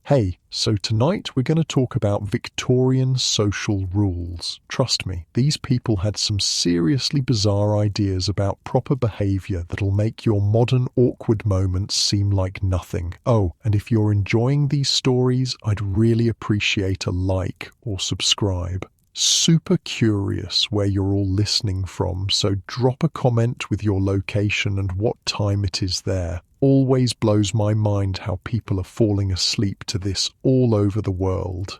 Hey, so tonight we're going to talk about Victorian social rules. Trust me, these people had some seriously bizarre ideas about proper behaviour that'll make your modern awkward moments seem like nothing. Oh, and if you're enjoying these stories, I'd really appreciate a like or subscribe. Super curious where you're all listening from, so drop a comment with your location and what time it is there. Always blows my mind how people are falling asleep to this all over the world.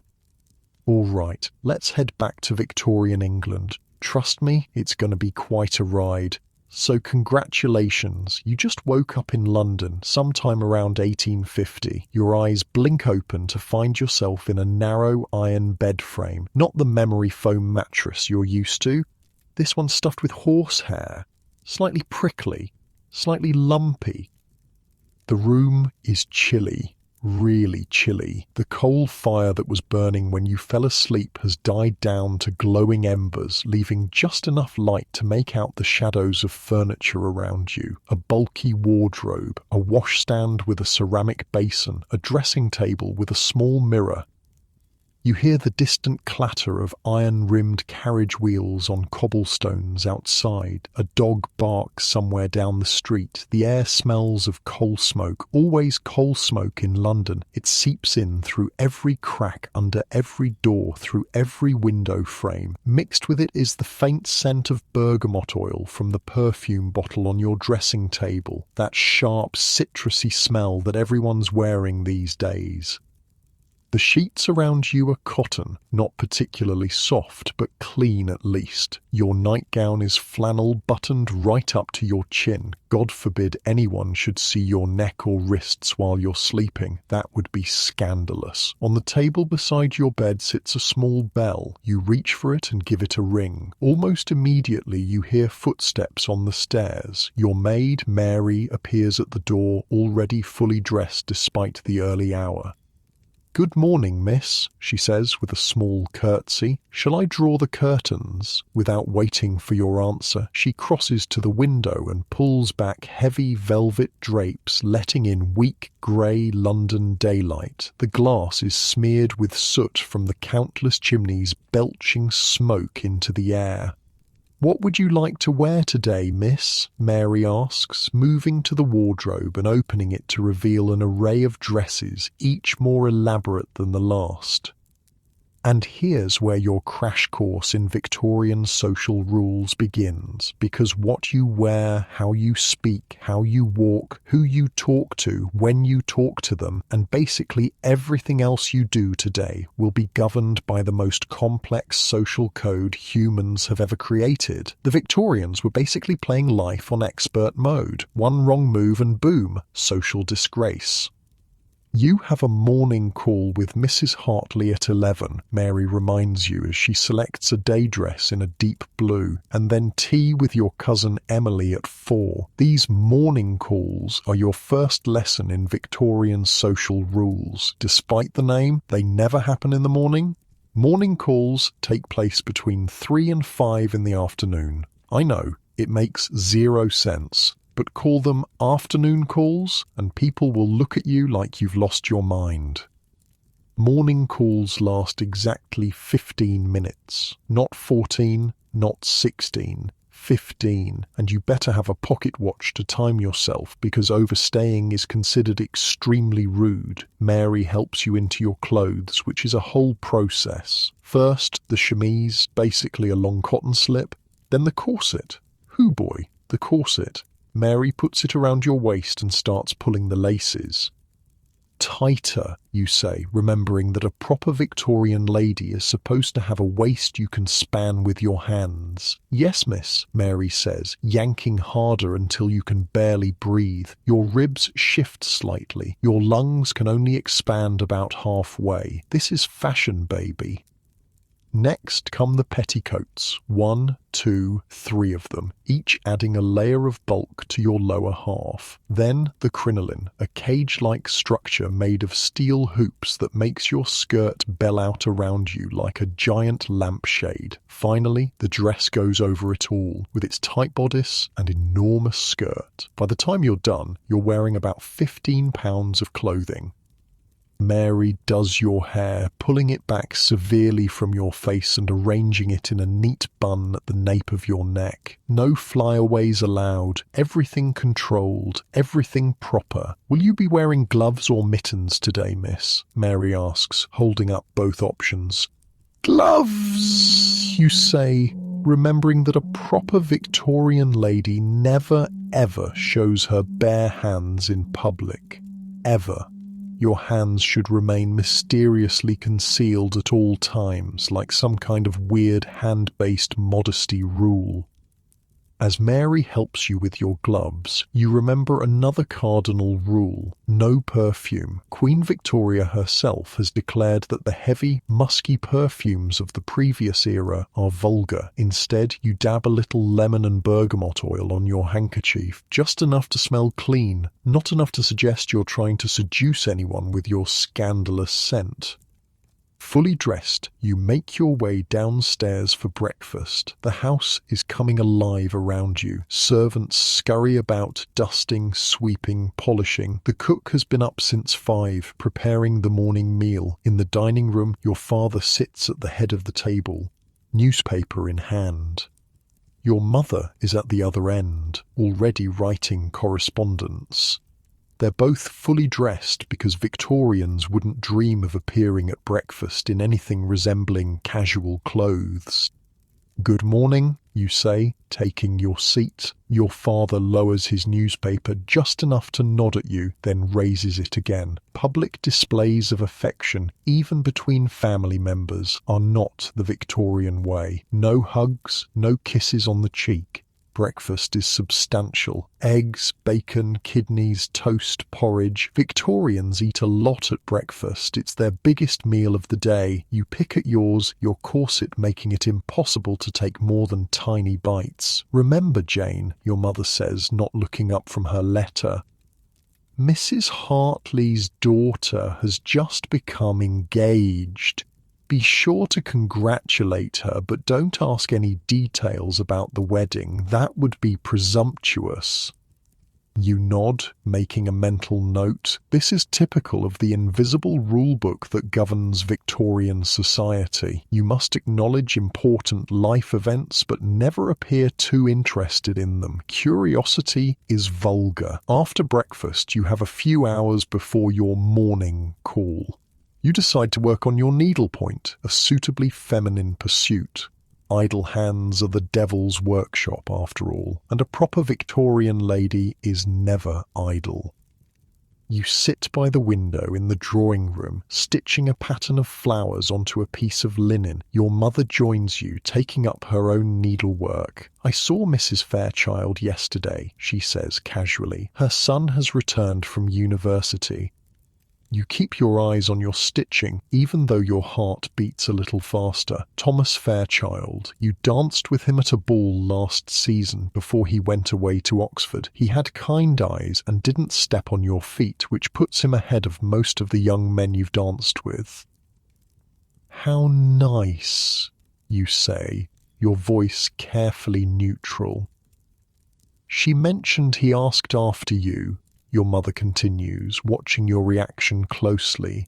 All right, let's head back to Victorian England. Trust me, it's going to be quite a ride. So congratulations, you just woke up in London sometime around 1850. Your eyes blink open to find yourself in a narrow iron bed frame, not the memory foam mattress you're used to. This one's stuffed with horsehair, slightly prickly, slightly lumpy. The room is chilly, really chilly. The coal fire that was burning when you fell asleep has died down to glowing embers, leaving just enough light to make out the shadows of furniture around you. A bulky wardrobe, a washstand with a ceramic basin, a dressing table with a small mirror. You hear the distant clatter of iron-rimmed carriage wheels on cobblestones outside. A dog barks somewhere down the street. The air smells of coal smoke. Always coal smoke in London. It seeps in through every crack, under every door, through every window frame. Mixed with it is the faint scent of bergamot oil from the perfume bottle on your dressing table. That sharp, citrusy smell that everyone's wearing these days. The sheets around you are cotton, not particularly soft, but clean at least. Your nightgown is flannel buttoned right up to your chin. God forbid anyone should see your neck or wrists while you're sleeping. That would be scandalous. On the table beside your bed sits a small bell. You reach for it and give it a ring. Almost immediately you hear footsteps on the stairs. Your maid, Mary, appears at the door, already fully dressed despite the early hour. "Good morning, miss," she says with a small curtsy. "Shall I draw the curtains?" Without waiting for your answer, she crosses to the window and pulls back heavy velvet drapes, letting in weak grey London daylight. The glass is smeared with soot from the countless chimneys belching smoke into the air. "What would you like to wear today, miss?" Mary asks, moving to the wardrobe and opening it to reveal an array of dresses, each more elaborate than the last. And here's where your crash course in Victorian social rules begins, because what you wear, how you speak, how you walk, who you talk to, when you talk to them, and basically everything else you do today will be governed by the most complex social code humans have ever created. The Victorians were basically playing life on expert mode. One wrong move and boom, social disgrace. "You have a morning call with Mrs. Hartley at 11, Mary reminds you as she selects a day dress in a deep blue, and then tea with your cousin Emily at 4. These morning calls are your first lesson in Victorian social rules. Despite the name, they never happen in the morning. Morning calls take place between 3 and 5 in the afternoon. I know, it makes zero sense. But call them afternoon calls and people will look at you like you've lost your mind. Morning calls last exactly 15 minutes. Not 14, not 16, 15. And you better have a pocket watch to time yourself because overstaying is considered extremely rude. Mary helps you into your clothes, which is a whole process. First, the chemise, basically a long cotton slip. Then the corset. Hoo boy, the corset. Mary puts it around your waist and starts pulling the laces. "Tighter," you say, remembering that a proper Victorian lady is supposed to have a waist you can span with your hands. "Yes, miss," Mary says, yanking harder until you can barely breathe. Your ribs shift slightly. Your lungs can only expand about halfway. This is fashion, baby. Next come the petticoats, 1, 2, 3 of them, each adding a layer of bulk to your lower half. Then the crinoline, a cage-like structure made of steel hoops that makes your skirt bell out around you like a giant lampshade. Finally, the dress goes over it all, with its tight bodice and enormous skirt. By the time you're done, you're wearing about 15 pounds of clothing. Mary does your hair, pulling it back severely from your face and arranging it in a neat bun at the nape of your neck. No flyaways allowed, everything controlled, everything proper. Will you be wearing gloves or mittens today, miss? Mary asks, holding up both options. Gloves, you say, remembering that a proper Victorian lady never ever shows her bare hands in public. Ever. Your hands should remain mysteriously concealed at all times, like some kind of weird hand-based modesty rule. As Mary helps you with your gloves, you remember another cardinal rule: no perfume. Queen Victoria herself has declared that the heavy, musky perfumes of the previous era are vulgar. Instead, you dab a little lemon and bergamot oil on your handkerchief, just enough to smell clean, not enough to suggest you're trying to seduce anyone with your scandalous scent. Fully dressed, you make your way downstairs for breakfast. The house is coming alive around you. Servants scurry about, dusting, sweeping, polishing. The cook has been up since 5, preparing the morning meal. In the dining room, your father sits at the head of the table, newspaper in hand. Your mother is at the other end, already writing correspondence. They're both fully dressed because Victorians wouldn't dream of appearing at breakfast in anything resembling casual clothes. Good morning, you say, taking your seat. Your father lowers his newspaper just enough to nod at you, then raises it again. Public displays of affection, even between family members, are not the Victorian way. No hugs, no kisses on the cheek. Breakfast is substantial. Eggs, bacon, kidneys, toast, porridge. Victorians eat a lot at breakfast. It's their biggest meal of the day. You pick at yours, your corset making it impossible to take more than tiny bites. Remember, Jane, your mother says, not looking up from her letter. Mrs. Hartley's daughter has just become engaged. Be sure to congratulate her, but don't ask any details about the wedding. That would be presumptuous. You nod, making a mental note. This is typical of the invisible rulebook that governs Victorian society. You must acknowledge important life events, but never appear too interested in them. Curiosity is vulgar. After breakfast, you have a few hours before your morning call. You decide to work on your needlepoint, a suitably feminine pursuit. Idle hands are the devil's workshop, after all, and a proper Victorian lady is never idle. You sit by the window in the drawing room, stitching a pattern of flowers onto a piece of linen. Your mother joins you, taking up her own needlework. I saw Mrs. Fairchild yesterday, she says casually. Her son has returned from university. You keep your eyes on your stitching, even though your heart beats a little faster. Thomas Fairchild. You danced with him at a ball last season before he went away to Oxford. He had kind eyes and didn't step on your feet, which puts him ahead of most of the young men you've danced with. How nice, you say, your voice carefully neutral. She mentioned he asked after you. Your mother continues, watching your reaction closely.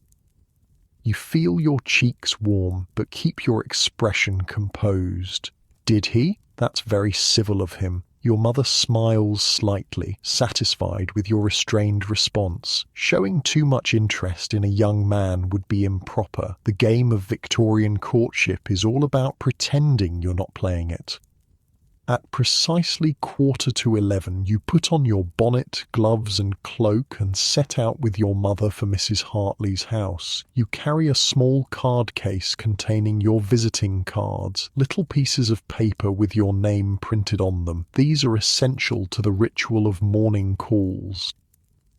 You feel your cheeks warm, but keep your expression composed. Did he? That's very civil of him. Your mother smiles slightly, satisfied with your restrained response. Showing too much interest in a young man would be improper. The game of Victorian courtship is all about pretending you're not playing it. At precisely 11:15, you put on your bonnet, gloves and cloak and set out with your mother for Mrs. Hartley's house. You carry a small card case containing your visiting cards, little pieces of paper with your name printed on them. These are essential to the ritual of morning calls.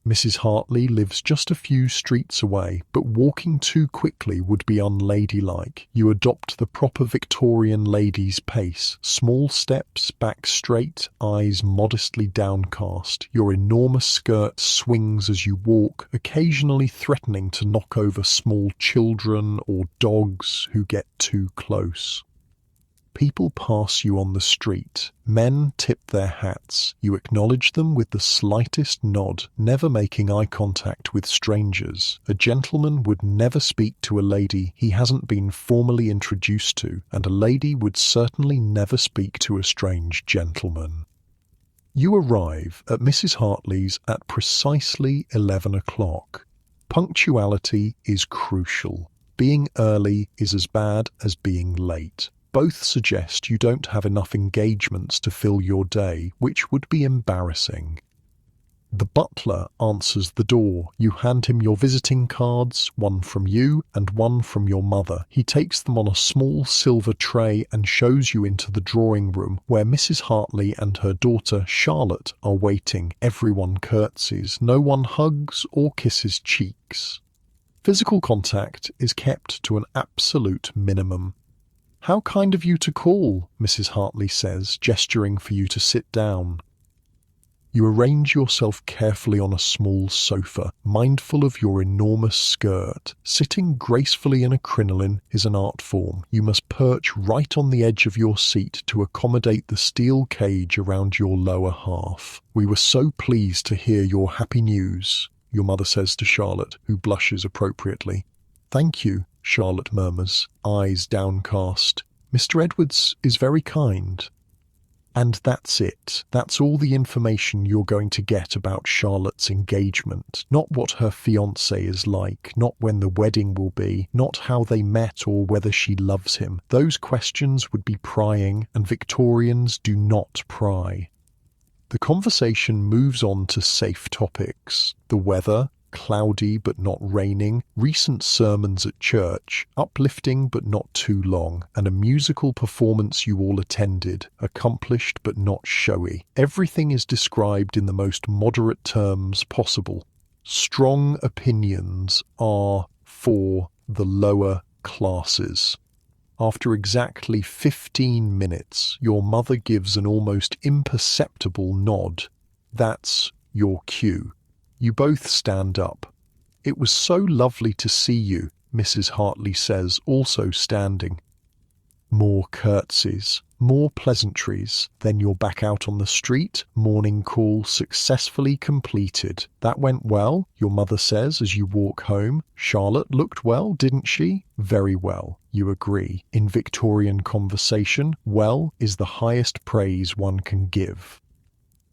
Mrs. Hartley lives just a few streets away, but walking too quickly would be unladylike. You adopt the proper Victorian lady's pace. Small steps, back straight, eyes modestly downcast. Your enormous skirt swings as you walk, occasionally threatening to knock over small children or dogs who get too close. People pass you on the street. Men tip their hats. You acknowledge them with the slightest nod, never making eye contact with strangers. A gentleman would never speak to a lady he hasn't been formally introduced to, and a lady would certainly never speak to a strange gentleman. You arrive at Mrs. Hartley's at precisely 11 o'clock. Punctuality is crucial. Being early is as bad as being late. Both suggest you don't have enough engagements to fill your day, which would be embarrassing. The butler answers the door. You hand him your visiting cards, one from you and one from your mother. He takes them on a small silver tray and shows you into the drawing room, where Mrs. Hartley and her daughter Charlotte are waiting. Everyone curtsies. No one hugs or kisses cheeks. Physical contact is kept to an absolute minimum. "How kind of you to call," Mrs. Hartley says, gesturing for you to sit down. You arrange yourself carefully on a small sofa, mindful of your enormous skirt. Sitting gracefully in a crinoline is an art form. You must perch right on the edge of your seat to accommodate the steel cage around your lower half. "We were so pleased to hear your happy news," your mother says to Charlotte, who blushes appropriately. "Thank you," Charlotte murmurs, eyes downcast. "Mr. Edwards is very kind." And that's it. That's all the information you're going to get about Charlotte's engagement. Not what her fiancé is like, not when the wedding will be, not how they met or whether she loves him. Those questions would be prying, and Victorians do not pry. The conversation moves on to safe topics: the weather, cloudy but not raining, recent sermons at church, uplifting but not too long, and a musical performance you all attended, accomplished but not showy. Everything is described in the most moderate terms possible. Strong opinions are for the lower classes. After exactly 15 minutes, your mother gives an almost imperceptible nod. That's your cue. You both stand up. "It was so lovely to see you," Mrs. Hartley says, also standing. More curtsies, more pleasantries, then you're back out on the street, morning call successfully completed. "That went well," your mother says as you walk home. "Charlotte looked well, didn't she?" "Very well," you agree. In Victorian conversation, well is the highest praise one can give.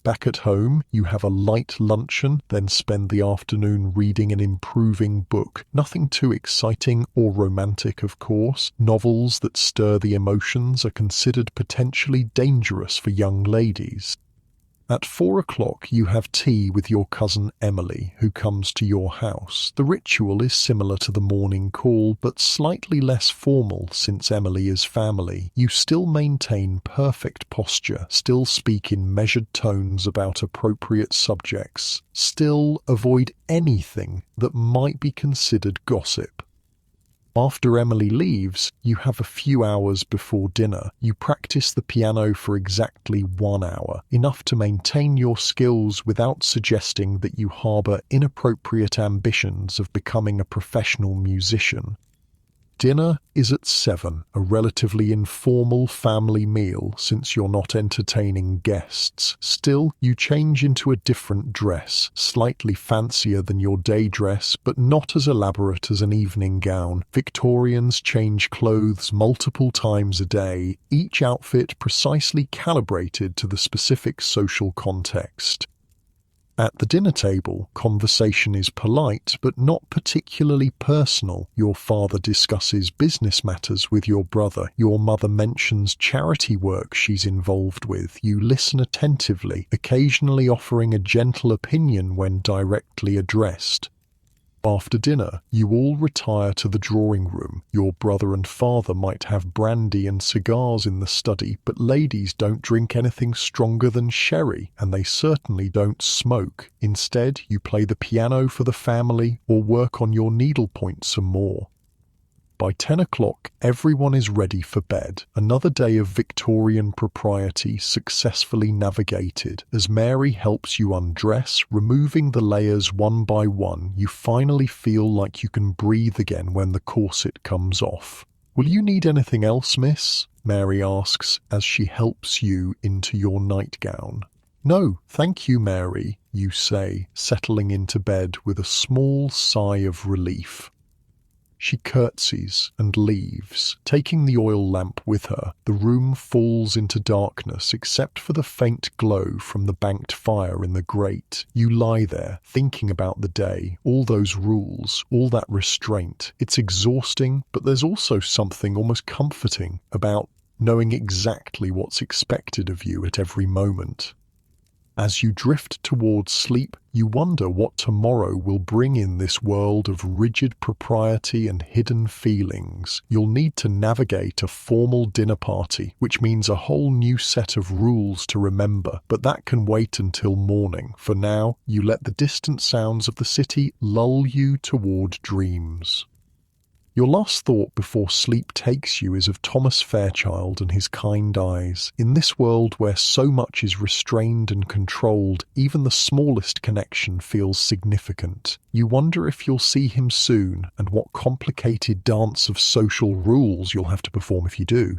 Back at home, you have a light luncheon, then spend the afternoon reading an improving book. Nothing too exciting or romantic, of course. Novels that stir the emotions are considered potentially dangerous for young ladies. At 4 o'clock, you have tea with your cousin Emily, who comes to your house. The ritual is similar to the morning call, but slightly less formal since Emily is family. You still maintain perfect posture, still speak in measured tones about appropriate subjects, still avoid anything that might be considered gossip. After Emily leaves, you have a few hours before dinner. You practice the piano for exactly 1 hour, enough to maintain your skills without suggesting that you harbour inappropriate ambitions of becoming a professional musician. Dinner is at 7, a relatively informal family meal since you're not entertaining guests. Still, you change into a different dress, slightly fancier than your day dress, but not as elaborate as an evening gown. Victorians change clothes multiple times a day, each outfit precisely calibrated to the specific social context. At the dinner table, conversation is polite but not particularly personal. Your father discusses business matters with your brother. Your mother mentions charity work she's involved with. You listen attentively, occasionally offering a gentle opinion when directly addressed. After dinner, you all retire to the drawing room. Your brother and father might have brandy and cigars in the study, but ladies don't drink anything stronger than sherry, and they certainly don't smoke. Instead, you play the piano for the family or work on your needlepoint some more. By 10 o'clock, everyone is ready for bed. Another day of Victorian propriety successfully navigated. As Mary helps you undress, removing the layers one by one, you finally feel like you can breathe again when the corset comes off. "Will you need anything else, miss?" Mary asks as she helps you into your nightgown. "No, thank you, Mary," you say, settling into bed with a small sigh of relief. She curtsies and leaves, taking the oil lamp with her. The room falls into darkness except for the faint glow from the banked fire in the grate. You lie there, thinking about the day, all those rules, all that restraint. It's exhausting, but there's also something almost comforting about knowing exactly what's expected of you at every moment. As you drift towards sleep, you wonder what tomorrow will bring in this world of rigid propriety and hidden feelings. You'll need to navigate a formal dinner party, which means a whole new set of rules to remember, but that can wait until morning. For now, you let the distant sounds of the city lull you toward dreams. Your last thought before sleep takes you is of Thomas Fairchild and his kind eyes. In this world where so much is restrained and controlled, even the smallest connection feels significant. You wonder if you'll see him soon, and what complicated dance of social rules you'll have to perform if you do.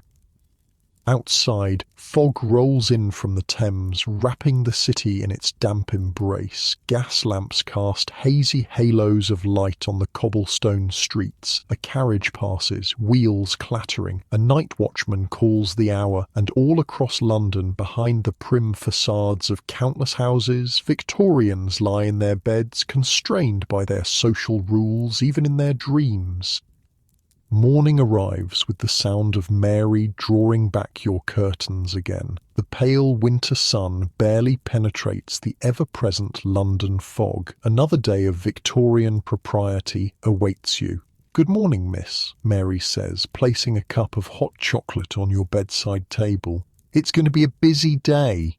Outside, fog rolls in from the Thames, wrapping the city in its damp embrace. Gas lamps cast hazy halos of light on the cobblestone streets. A carriage passes, wheels clattering. A night watchman calls the hour, and all across London, behind the prim facades of countless houses, Victorians lie in their beds, constrained by their social rules even in their dreams. Morning arrives with the sound of Mary drawing back your curtains again. The pale winter sun barely penetrates the ever-present London fog. Another day of Victorian propriety awaits you. "Good morning, miss," Mary says, placing a cup of hot chocolate on your bedside table. "It's going to be a busy day."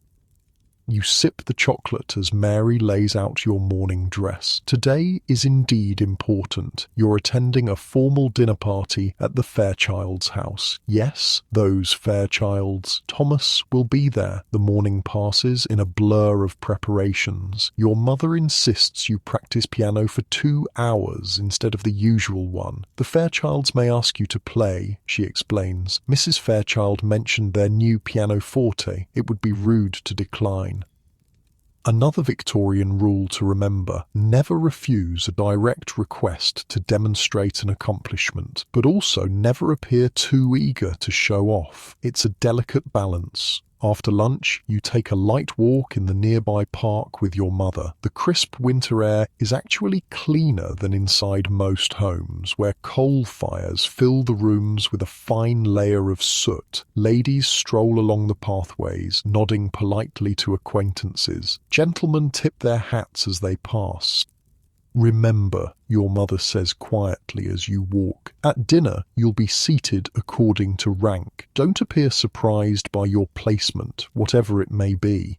You sip the chocolate as Mary lays out your morning dress. Today is indeed important. You're attending a formal dinner party at the Fairchilds' house. Yes, those Fairchilds. Thomas will be there. The morning passes in a blur of preparations. Your mother insists you practice piano for 2 hours instead of the usual one. The Fairchilds may ask you to play, she explains. Mrs. Fairchild mentioned their new pianoforte. It would be rude to decline. Another Victorian rule to remember: never refuse a direct request to demonstrate an accomplishment, but also never appear too eager to show off. It's a delicate balance. After lunch, you take a light walk in the nearby park with your mother. The crisp winter air is actually cleaner than inside most homes, where coal fires fill the rooms with a fine layer of soot. Ladies stroll along the pathways, nodding politely to acquaintances. Gentlemen tip their hats as they pass. "Remember," your mother says quietly as you walk, "at dinner you'll be seated according to rank. Don't appear surprised by your placement, whatever it may be."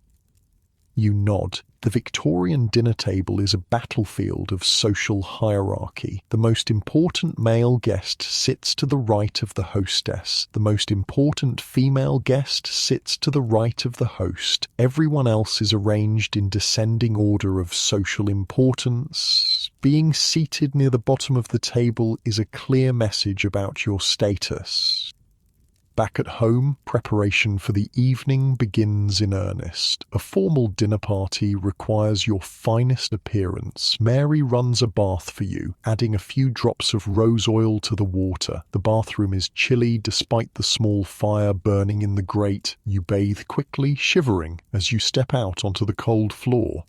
You nod. The Victorian dinner table is a battlefield of social hierarchy. The most important male guest sits to the right of the hostess. The most important female guest sits to the right of the host. Everyone else is arranged in descending order of social importance. Being seated near the bottom of the table is a clear message about your status. Back at home, preparation for the evening begins in earnest. A formal dinner party requires your finest appearance. Mary runs a bath for you, adding a few drops of rose oil to the water. The bathroom is chilly despite the small fire burning in the grate. You bathe quickly, shivering, as you step out onto the cold floor.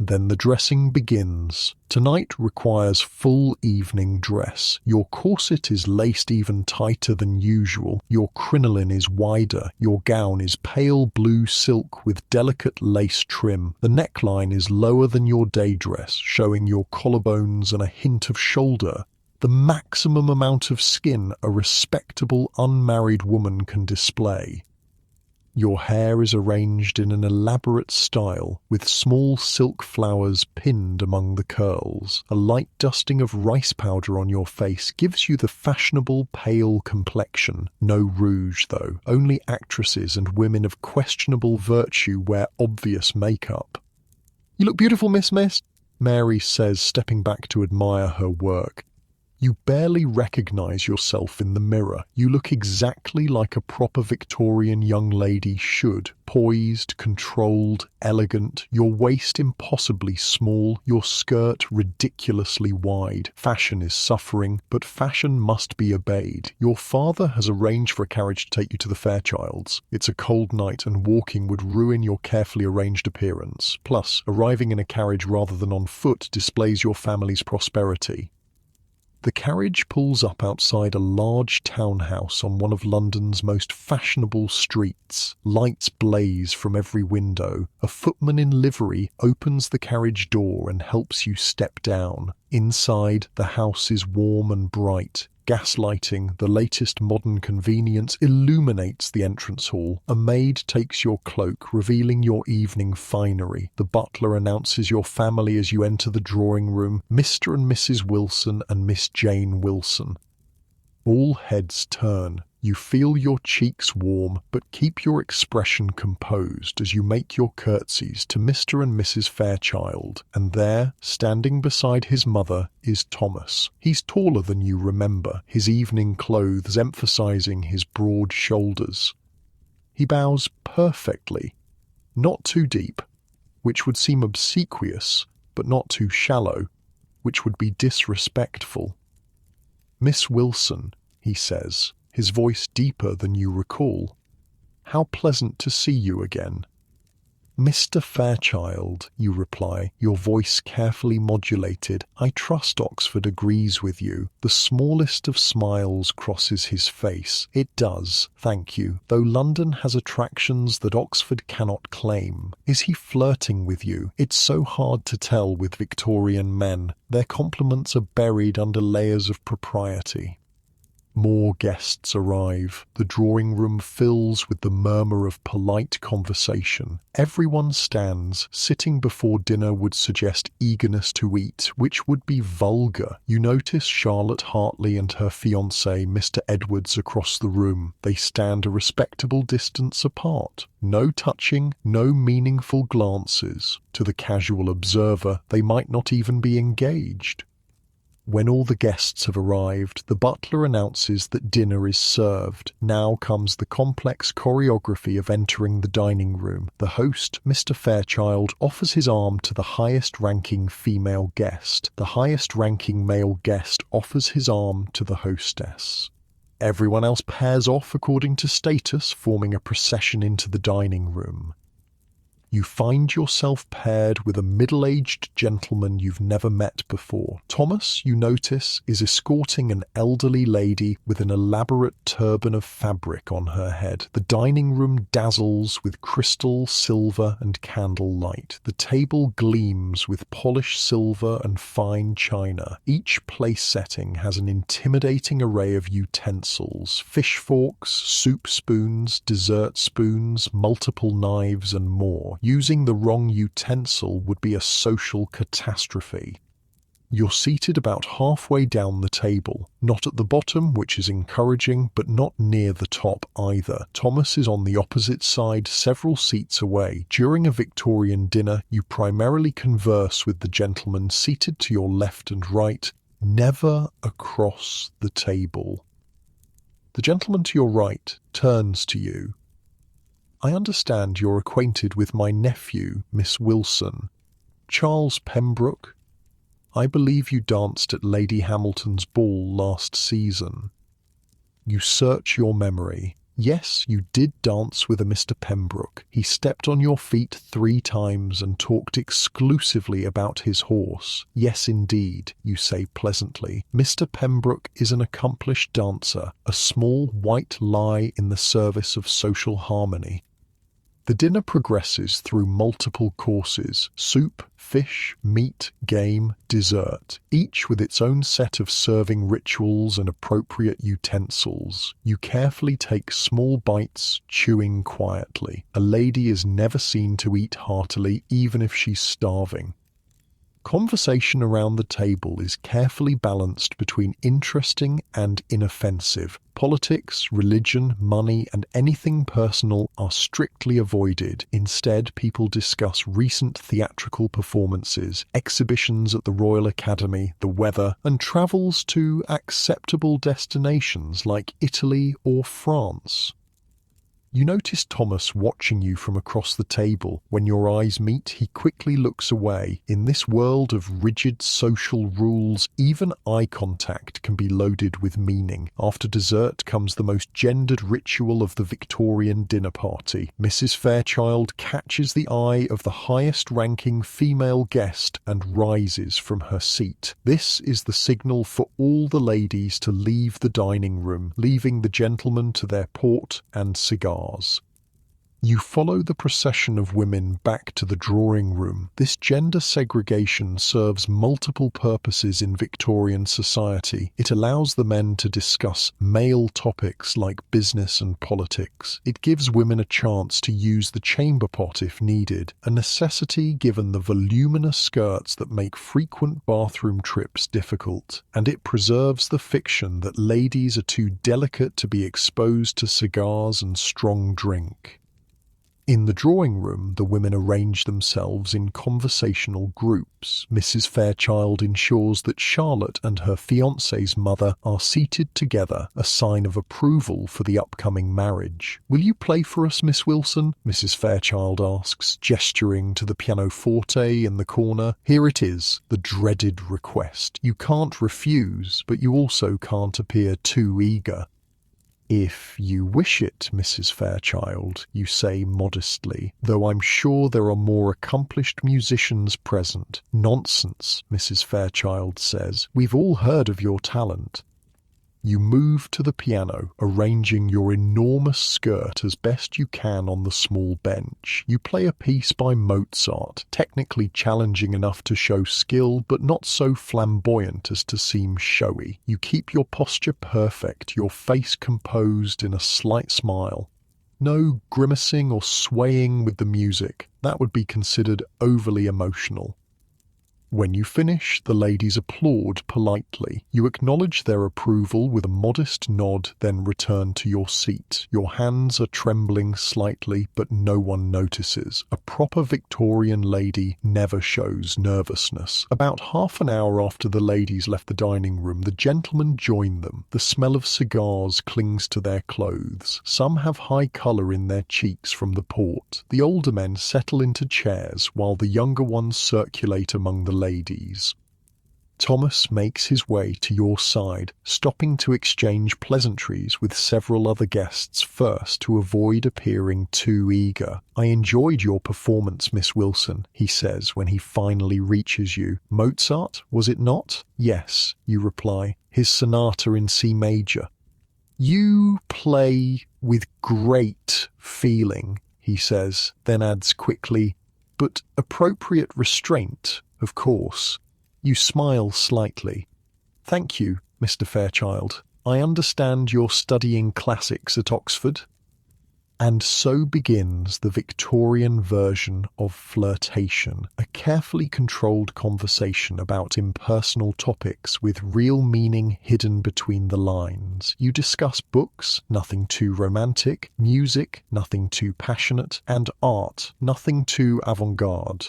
Then the dressing begins. Tonight requires full evening dress. Your corset is laced even tighter than usual. Your crinoline is wider. Your gown is pale blue silk with delicate lace trim. The neckline is lower than your day dress, showing your collarbones and a hint of shoulder. The maximum amount of skin a respectable unmarried woman can display. Your hair is arranged in an elaborate style, with small silk flowers pinned among the curls. A light dusting of rice powder on your face gives you the fashionable pale complexion. No rouge, though. Only actresses and women of questionable virtue wear obvious makeup. "You look beautiful, Miss," Mary says, stepping back to admire her work. You barely recognize yourself in the mirror. You look exactly like a proper Victorian young lady should. Poised, controlled, elegant, your waist impossibly small, your skirt ridiculously wide. Fashion is suffering, but fashion must be obeyed. Your father has arranged for a carriage to take you to the Fairchilds. It's a cold night and walking would ruin your carefully arranged appearance. Plus, arriving in a carriage rather than on foot displays your family's prosperity. The carriage pulls up outside a large townhouse on one of London's most fashionable streets. Lights blaze from every window. A footman in livery opens the carriage door and helps you step down. Inside, the house is warm and bright. Gaslighting, the latest modern convenience, illuminates the entrance hall. A maid takes your cloak, revealing your evening finery. The butler announces your family as you enter the drawing room, Mr. and Mrs. Wilson and Miss Jane Wilson. All heads turn. You feel your cheeks warm, but keep your expression composed as you make your curtsies to Mr. and Mrs. Fairchild, and there, standing beside his mother, is Thomas. He's taller than you remember, his evening clothes emphasizing his broad shoulders. He bows perfectly, not too deep, which would seem obsequious, but not too shallow, which would be disrespectful. "Miss Wilson," he says, his voice deeper than you recall. "How pleasant to see you again." "Mr. Fairchild," you reply, your voice carefully modulated. "I trust Oxford agrees with you." The smallest of smiles crosses his face. "It does, thank you, though London has attractions that Oxford cannot claim." Is he flirting with you? It's so hard to tell with Victorian men. Their compliments are buried under layers of propriety. More guests arrive. The drawing room fills with the murmur of polite conversation. Everyone stands. Sitting before dinner would suggest eagerness to eat, which would be vulgar. You notice Charlotte Hartley and her fiancé, Mr. Edwards, across the room. They stand a respectable distance apart. No touching, no meaningful glances. To the casual observer, they might not even be engaged. When all the guests have arrived, the butler announces that dinner is served. Now comes the complex choreography of entering the dining room. The host, Mr. Fairchild, offers his arm to the highest-ranking female guest. The highest-ranking male guest offers his arm to the hostess. Everyone else pairs off according to status, forming a procession into the dining room. You find yourself paired with a middle-aged gentleman you've never met before. Thomas, you notice, is escorting an elderly lady with an elaborate turban of fabric on her head. The dining room dazzles with crystal, silver, and candle light. The table gleams with polished silver and fine china. Each place setting has an intimidating array of utensils: fish forks, soup spoons, dessert spoons, multiple knives, and more. Using the wrong utensil would be a social catastrophe. You're seated about halfway down the table, not at the bottom, which is encouraging, but not near the top either. Thomas is on the opposite side, several seats away. During a Victorian dinner, you primarily converse with the gentleman seated to your left and right, never across the table. The gentleman to your right turns to you. "I understand you're acquainted with my nephew, Miss Wilson. Charles Pembroke? I believe you danced at Lady Hamilton's ball last season." You search your memory. Yes, you did dance with a Mr. Pembroke. He stepped on your feet 3 times and talked exclusively about his horse. Yes, indeed, you say pleasantly. Mr. Pembroke is an accomplished dancer, a small white lie in the service of social harmony. The dinner progresses through multiple courses: soup, fish, meat, game, dessert, each with its own set of serving rituals and appropriate utensils. You carefully take small bites, chewing quietly. A lady is never seen to eat heartily, even if she's starving. Conversation around the table is carefully balanced between interesting and inoffensive. Politics, religion, money, and anything personal are strictly avoided. Instead, people discuss recent theatrical performances, exhibitions at the Royal Academy, the weather, and travels to acceptable destinations like Italy or France. You notice Thomas watching you from across the table. When your eyes meet, he quickly looks away. In this world of rigid social rules, even eye contact can be loaded with meaning. After dessert comes the most gendered ritual of the Victorian dinner party. Mrs. Fairchild catches the eye of the highest-ranking female guest and rises from her seat. This is the signal for all the ladies to leave the dining room, leaving the gentlemen to their port and cigars. You follow the procession of women back to the drawing room. This gender segregation serves multiple purposes in Victorian society. It allows the men to discuss male topics like business and politics. It gives women a chance to use the chamber pot if needed, a necessity given the voluminous skirts that make frequent bathroom trips difficult. And it preserves the fiction that ladies are too delicate to be exposed to cigars and strong drink. In the drawing room, the women arrange themselves in conversational groups. Mrs. Fairchild ensures that Charlotte and her fiancé's mother are seated together, a sign of approval for the upcoming marriage. "Will you play for us, Miss Wilson?" Mrs. Fairchild asks, gesturing to the pianoforte in the corner. Here it is, the dreaded request. You can't refuse, but you also can't appear too eager. "If you wish it, Mrs. Fairchild," you say modestly, "though I'm sure there are more accomplished musicians present." "Nonsense," Mrs. Fairchild says. "We've all heard of your talent." You move to the piano, arranging your enormous skirt as best you can on the small bench. You play a piece by Mozart, technically challenging enough to show skill, but not so flamboyant as to seem showy. You keep your posture perfect, your face composed in a slight smile. No grimacing or swaying with the music. That would be considered overly emotional. When you finish, the ladies applaud politely. You acknowledge their approval with a modest nod, then return to your seat. Your hands are trembling slightly, but no one notices. A proper Victorian lady never shows nervousness. About half an hour after the ladies left the dining room, the gentlemen join them. The smell of cigars clings to their clothes. Some have high colour in their cheeks from the port. The older men settle into chairs, while the younger ones circulate among the ladies. Thomas makes his way to your side, stopping to exchange pleasantries with several other guests first to avoid appearing too eager. "I enjoyed your performance, Miss Wilson," he says when he finally reaches you. "Mozart, was it not?" "Yes," you reply. "His sonata in C major." "You play with great feeling," he says, then adds quickly, "but appropriate restraint, of course." You smile slightly. "Thank you, Mr. Fairchild. I understand you're studying classics at Oxford." And so begins the Victorian version of flirtation, a carefully controlled conversation about impersonal topics with real meaning hidden between the lines. You discuss books, nothing too romantic, music, nothing too passionate, and art, nothing too avant-garde.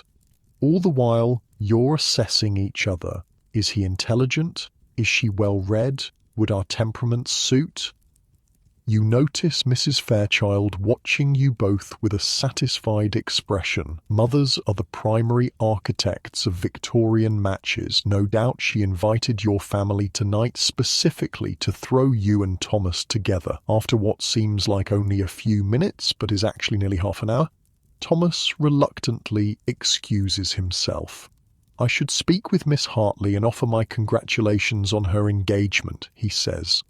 All the while, you're assessing each other. Is he intelligent? Is she well-read? Would our temperaments suit? You notice Mrs. Fairchild watching you both with a satisfied expression. Mothers are the primary architects of Victorian matches. No doubt she invited your family tonight specifically to throw you and Thomas together. After what seems like only a few minutes, but is actually nearly half an hour, Thomas reluctantly excuses himself. "I should speak with Miss Hartley and offer my congratulations on her engagement," he says.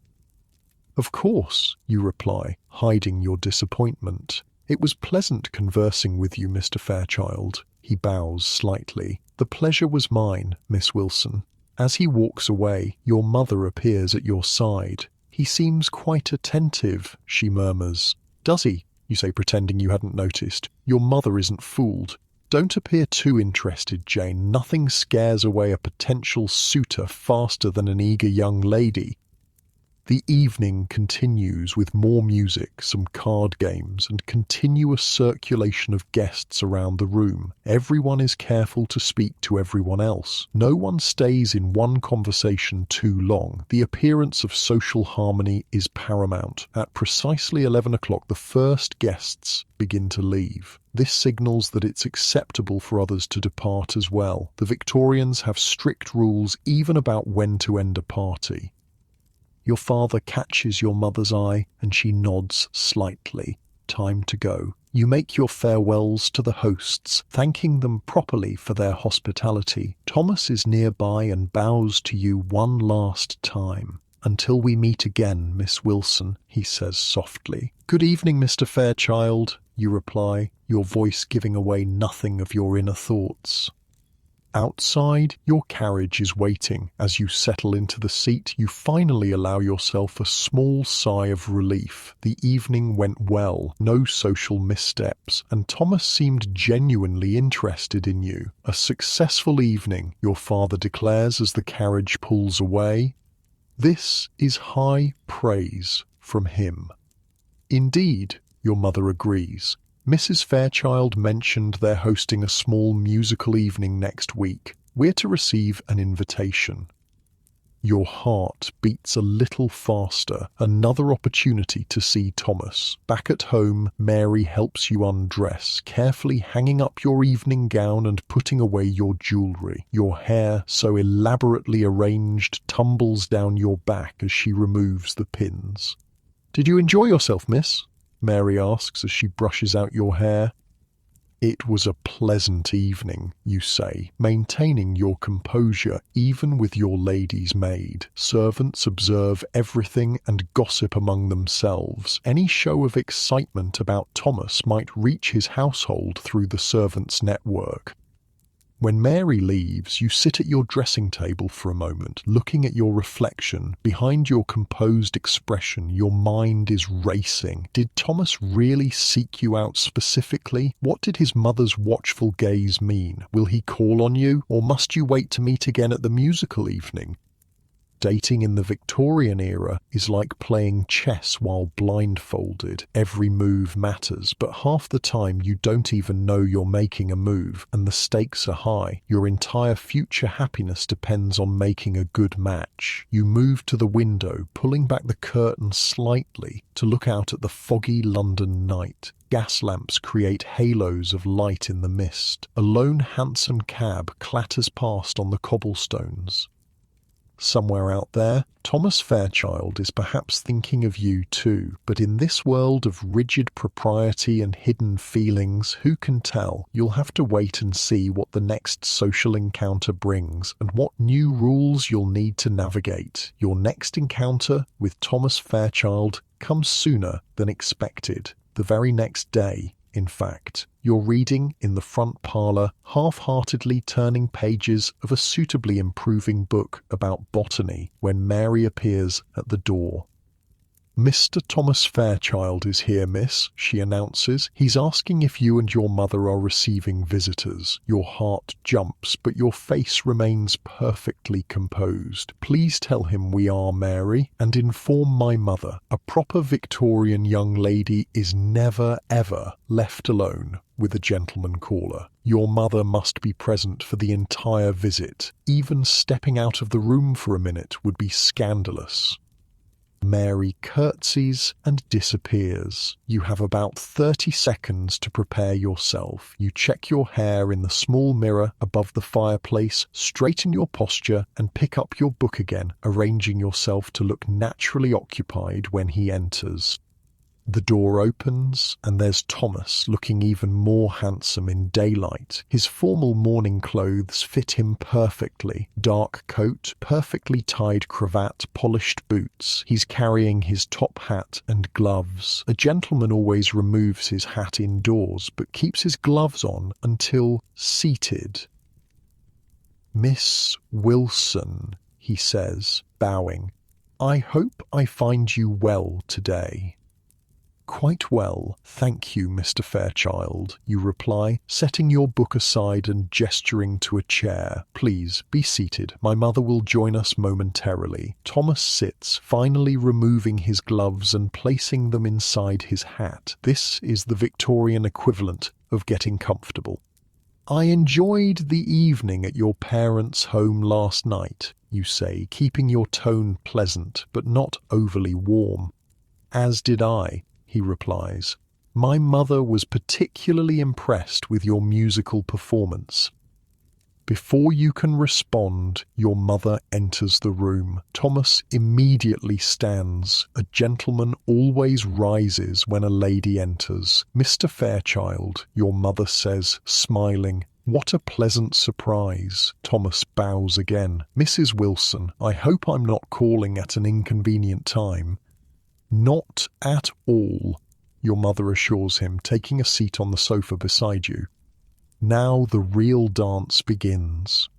"Of course," you reply, hiding your disappointment. "It was pleasant conversing with you, Mr. Fairchild." He bows slightly. "The pleasure was mine, Miss Wilson." As he walks away, your mother appears at your side. "He seems quite attentive," she murmurs. "Does he?" you say, pretending you hadn't noticed. Your mother isn't fooled. Don't appear too interested, Jane. Nothing scares away a potential suitor faster than an eager young lady. The evening continues with more music, some card games, and continuous circulation of guests around the room. Everyone is careful to speak to everyone else. No one stays in one conversation too long. The appearance of social harmony is paramount. At precisely 11 o'clock, the first guests begin to leave. This signals that it's acceptable for others to depart as well. The Victorians have strict rules even about when to end a party. Your father catches your mother's eye and she nods slightly. Time to go. You make your farewells to the hosts, thanking them properly for their hospitality. Thomas is nearby and bows to you one last time. "Until we meet again, Miss Wilson," he says softly. "Good evening, Mr. Fairchild," you reply, your voice giving away nothing of your inner thoughts. Outside, your carriage is waiting. As you settle into the seat, you finally allow yourself a small sigh of relief. The evening went well, no social missteps, and Thomas seemed genuinely interested in you. A successful evening, your father declares as the carriage pulls away. This is high praise from him. Indeed, your mother agrees. Mrs. Fairchild mentioned they're hosting a small musical evening next week. We're to receive an invitation. Your heart beats a little faster. Another opportunity to see Thomas. Back at home, Mary helps you undress, carefully hanging up your evening gown and putting away your jewellery. Your hair, so elaborately arranged, tumbles down your back as she removes the pins. "Did you enjoy yourself, miss?" Mary asks as she brushes out your hair. "It was a pleasant evening," you say, maintaining your composure even with your lady's maid. Servants observe everything and gossip among themselves. Any show of excitement about Thomas might reach his household through the servants' network. When Mary leaves, you sit at your dressing table for a moment, looking at your reflection. Behind your composed expression, your mind is racing. Did Thomas really seek you out specifically? What did his mother's watchful gaze mean? Will he call on you, or must you wait to meet again at the musical evening? Dating in the Victorian era is like playing chess while blindfolded. Every move matters, but half the time you don't even know you're making a move, and the stakes are high. Your entire future happiness depends on making a good match. You move to the window, pulling back the curtain slightly to look out at the foggy London night. Gas lamps create halos of light in the mist. A lone hansom cab clatters past on the cobblestones. Somewhere out there, Thomas Fairchild is perhaps thinking of you too, but in this world of rigid propriety and hidden feelings, who can tell? You'll have to wait and see what the next social encounter brings and what new rules you'll need to navigate. Your next encounter with Thomas Fairchild comes sooner than expected, the very next day. In fact, you're reading in the front parlour, half-heartedly turning pages of a suitably improving book about botany when Mary appears at the door. "Mr. Thomas Fairchild is here, miss," she announces. "He's asking if you and your mother are receiving visitors." Your heart jumps, but your face remains perfectly composed. "Please tell him we are, Mary, and inform my mother. A proper Victorian young lady is never, ever left alone with a gentleman caller. Your mother must be present for the entire visit. Even stepping out of the room for a minute would be scandalous." Mary curtsies and disappears. You have about 30 seconds to prepare yourself. You check your hair in the small mirror above the fireplace, straighten your posture, and pick up your book again, arranging yourself to look naturally occupied when he enters. The door opens, and there's Thomas, looking even more handsome in daylight. His formal morning clothes fit him perfectly. Dark coat, perfectly tied cravat, polished boots. He's carrying his top hat and gloves. A gentleman always removes his hat indoors, but keeps his gloves on until seated. "Miss Wilson," he says, bowing. "I hope I find you well today." "Quite well, thank you, Mr. Fairchild," you reply, setting your book aside and gesturing to a chair. "Please, be seated. My mother will join us momentarily." Thomas sits, finally removing his gloves and placing them inside his hat. This is the Victorian equivalent of getting comfortable. "I enjoyed the evening at your parents' home last night," you say, keeping your tone pleasant but not overly warm. "As did I," he replies. "My mother was particularly impressed with your musical performance." Before you can respond, your mother enters the room. Thomas immediately stands. A gentleman always rises when a lady enters. "Mr. Fairchild," your mother says, smiling. "What a pleasant surprise." Thomas bows again. "Mrs. Wilson, I hope I'm not calling at an inconvenient time." "Not at all," your mother assures him, taking a seat on the sofa beside you. Now the real dance begins.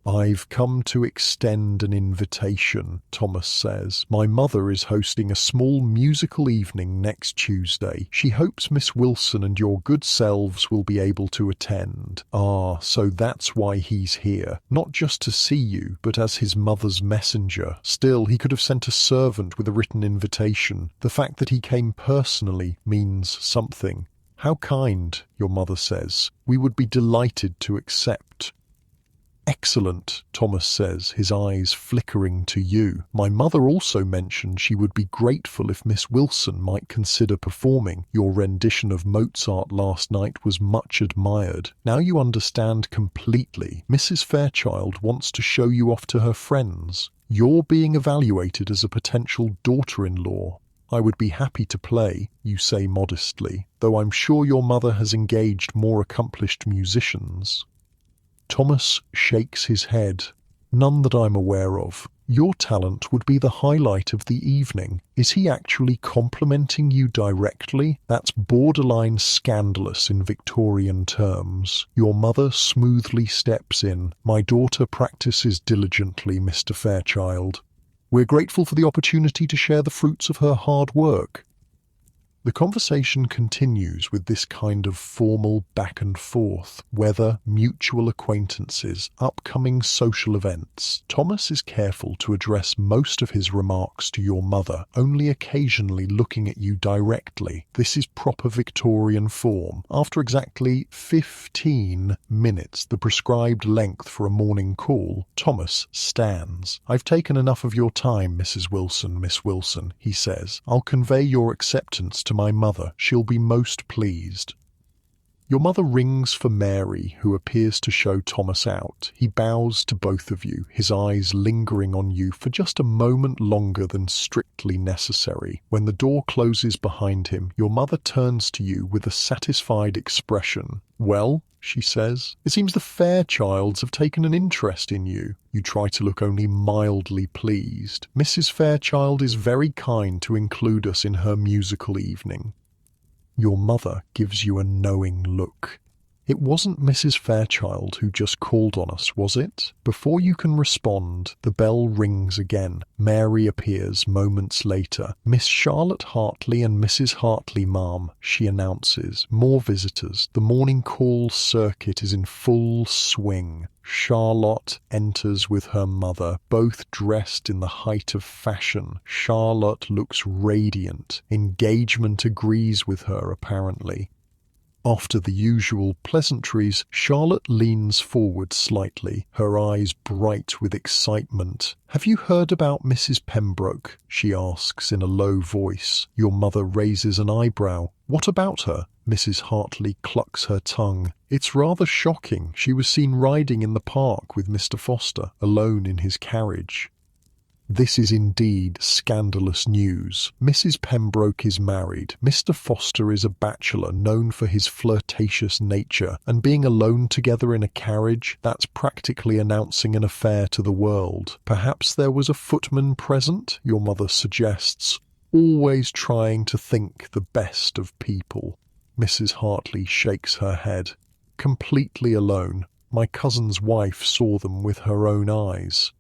"I've come to extend an invitation," Thomas says. "My mother is hosting a small musical evening next Tuesday. She hopes Miss Wilson and your good selves will be able to attend." "Ah, so that's why he's here. Not just to see you, but as his mother's messenger. Still, he could have sent a servant with a written invitation. The fact that he came personally means something." "How kind," your mother says. "We would be delighted to accept." "Excellent," Thomas says, his eyes flickering to you. "My mother also mentioned she would be grateful if Miss Wilson might consider performing. Your rendition of Mozart last night was much admired." Now you understand completely. Mrs. Fairchild wants to show you off to her friends. You're being evaluated as a potential daughter-in-law. "I would be happy to play," you say modestly, "though I'm sure your mother has engaged more accomplished musicians." Thomas shakes his head. "None that I'm aware of. Your talent would be the highlight of the evening." Is he actually complimenting you directly? That's borderline scandalous in Victorian terms. Your mother smoothly steps in. "My daughter practices diligently, Mr. Fairchild. We're grateful for the opportunity to share the fruits of her hard work." The conversation continues with this kind of formal back and forth, weather, mutual acquaintances, upcoming social events. Thomas is careful to address most of his remarks to your mother, only occasionally looking at you directly. This is proper Victorian form. After exactly 15 minutes, the prescribed length for a morning call, Thomas stands. "I've taken enough of your time, Mrs. Wilson, Miss Wilson," he says. "I'll convey your acceptance to my mother. She'll be most pleased." Your mother rings for Mary, who appears to show Thomas out. He bows to both of you, his eyes lingering on you for just a moment longer than strictly necessary. When the door closes behind him, your mother turns to you with a satisfied expression. "Well," she says, "it seems the Fairchilds have taken an interest in you." You try to look only mildly pleased. "Mrs. Fairchild is very kind to include us in her musical evening." Your mother gives you a knowing look. "It wasn't Mrs. Fairchild who just called on us, was it?" Before you can respond, the bell rings again. Mary appears moments later. "Miss Charlotte Hartley and Mrs. Hartley, ma'am," she announces. "More visitors. The morning call circuit is in full swing." Charlotte enters with her mother, both dressed in the height of fashion. Charlotte looks radiant. Engagement agrees with her, apparently. After the usual pleasantries, Charlotte leans forward slightly, her eyes bright with excitement. "Have you heard about Mrs. Pembroke?" she asks in a low voice. Your mother raises an eyebrow. "What about her?" Mrs. Hartley clucks her tongue. "It's rather shocking. She was seen riding in the park with Mr. Foster, alone in his carriage." This is indeed scandalous news. Mrs. Pembroke is married. Mr. Foster is a bachelor known for his flirtatious nature, and being alone together in a carriage, that's practically announcing an affair to the world. "Perhaps there was a footman present," your mother suggests, always trying to think the best of people. Mrs. Hartley shakes her head. "Completely alone. My cousin's wife saw them with her own eyes."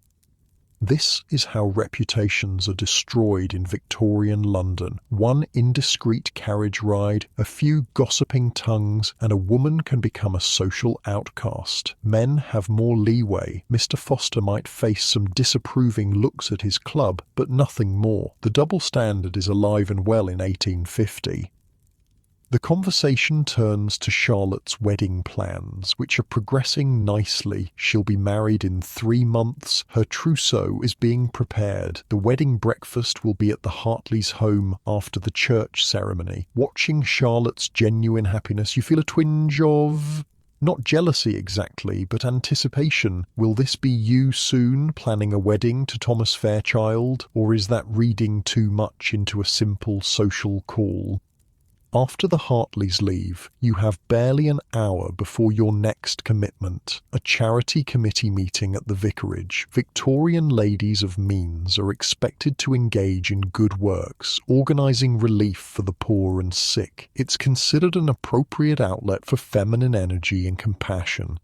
This is how reputations are destroyed in Victorian London. One indiscreet carriage ride, a few gossiping tongues, and a woman can become a social outcast. Men have more leeway. Mr. Foster might face some disapproving looks at his club, but nothing more. The double standard is alive and well in 1850. The conversation turns to Charlotte's wedding plans, which are progressing nicely. She'll be married in 3 months. Her trousseau is being prepared. The wedding breakfast will be at the Hartleys' home after the church ceremony. Watching Charlotte's genuine happiness, you feel a twinge of... not jealousy exactly, but anticipation. Will this be you soon, planning a wedding to Thomas Fairchild? Or is that reading too much into a simple social call? After the Hartleys leave, you have barely an hour before your next commitment, a charity committee meeting at the vicarage. Victorian ladies of means are expected to engage in good works, organising relief for the poor and sick. It's considered an appropriate outlet for feminine energy and compassion.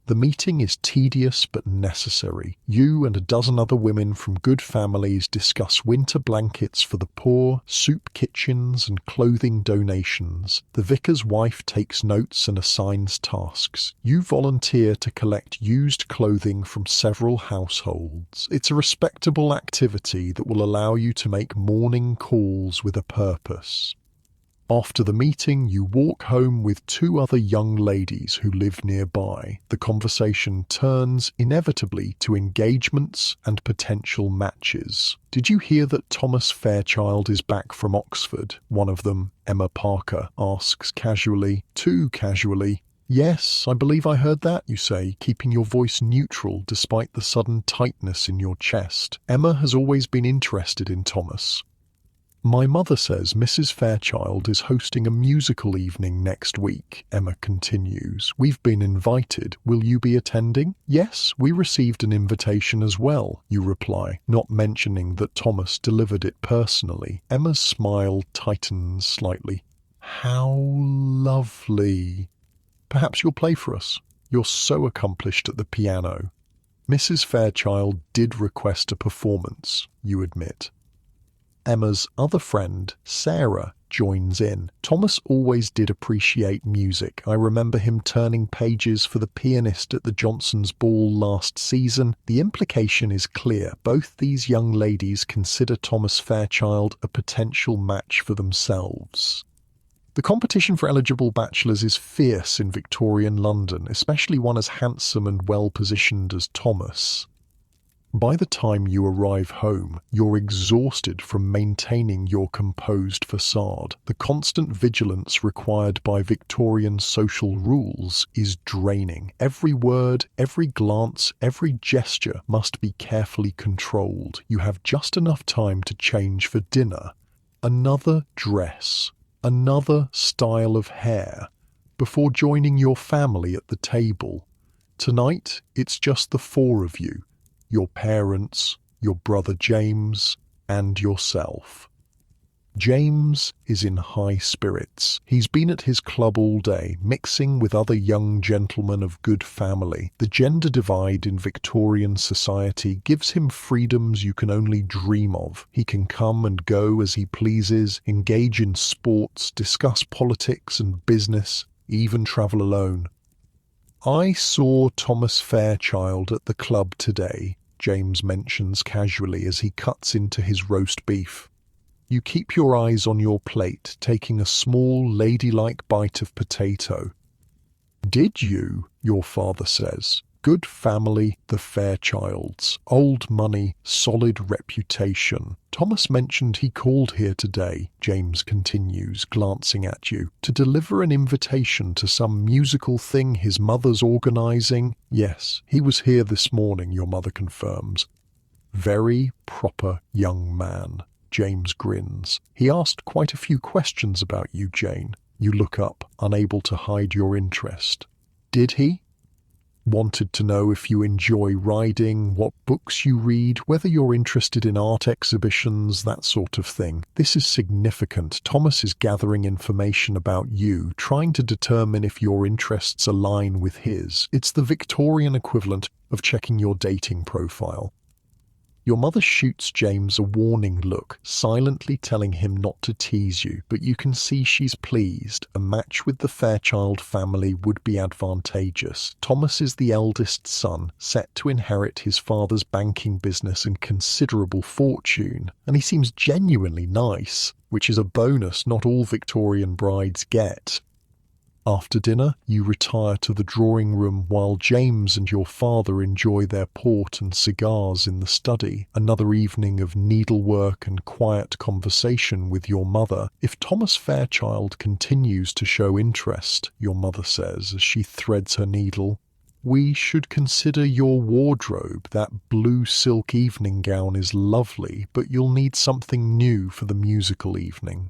The meeting is tedious but necessary. You and a dozen other women from good families discuss winter blankets for the poor, soup kitchens, and clothing donations. The vicar's wife takes notes and assigns tasks. You volunteer to collect used clothing from several households. It's a respectable activity that will allow you to make morning calls with a purpose. After the meeting, you walk home with 2 other young ladies who live nearby. The conversation turns, inevitably, to engagements and potential matches. "Did you hear that Thomas Fairchild is back from Oxford?" One of them, Emma Parker, asks casually, too casually. "Yes, I believe I heard that," you say, keeping your voice neutral despite the sudden tightness in your chest. Emma has always been interested in Thomas. "My mother says Mrs. Fairchild is hosting a musical evening next week," Emma continues. "We've been invited. Will you be attending?" "Yes, we received an invitation as well," you reply, not mentioning that Thomas delivered it personally. Emma's smile tightens slightly. "How lovely. Perhaps you'll play for us. You're so accomplished at the piano." Mrs. Fairchild did request a performance, you admit. Emma's other friend, Sarah, joins in. "Thomas always did appreciate music. I remember him turning pages for the pianist at the Johnsons' ball last season." The implication is clear. Both these young ladies consider Thomas Fairchild a potential match for themselves. The competition for eligible bachelors is fierce in Victorian London, especially one as handsome and well-positioned as Thomas. By the time you arrive home, you're exhausted from maintaining your composed facade. The constant vigilance required by Victorian social rules is draining. Every word, every glance, every gesture must be carefully controlled. You have just enough time to change for dinner, another dress, another style of hair, before joining your family at the table. Tonight, it's just the 4 of you. Your parents, your brother James, and yourself. James is in high spirits. He's been at his club all day, mixing with other young gentlemen of good family. The gender divide in Victorian society gives him freedoms you can only dream of. He can come and go as he pleases, engage in sports, discuss politics and business, even travel alone. "I saw Thomas Fairchild at the club today," James mentions casually as he cuts into his roast beef. You keep your eyes on your plate, taking a small, ladylike bite of potato. "Did you?" your father says. Good family, the Fairchilds. Old money, solid reputation. Thomas mentioned he called here today, James continues, glancing at you, to deliver an invitation to some musical thing his mother's organising. Yes, he was here this morning, your mother confirms. Very proper young man. James grins. He asked quite a few questions about you, Jane. You look up, unable to hide your interest. Did he? Wanted to know if you enjoy riding, what books you read, whether you're interested in art exhibitions, that sort of thing. This is significant. Thomas is gathering information about you, trying to determine if your interests align with his. It's the Victorian equivalent of checking your dating profile. Your mother shoots James a warning look, silently telling him not to tease you, but you can see she's pleased. A match with the Fairchild family would be advantageous. Thomas is the eldest son, set to inherit his father's banking business and considerable fortune, and he seems genuinely nice, which is a bonus not all Victorian brides get. After dinner, you retire to the drawing room while James and your father enjoy their port and cigars in the study. Another evening of needlework and quiet conversation with your mother. If Thomas Fairchild continues to show interest, your mother says as she threads her needle, we should consider your wardrobe. That blue silk evening gown is lovely, but you'll need something new for the musical evening.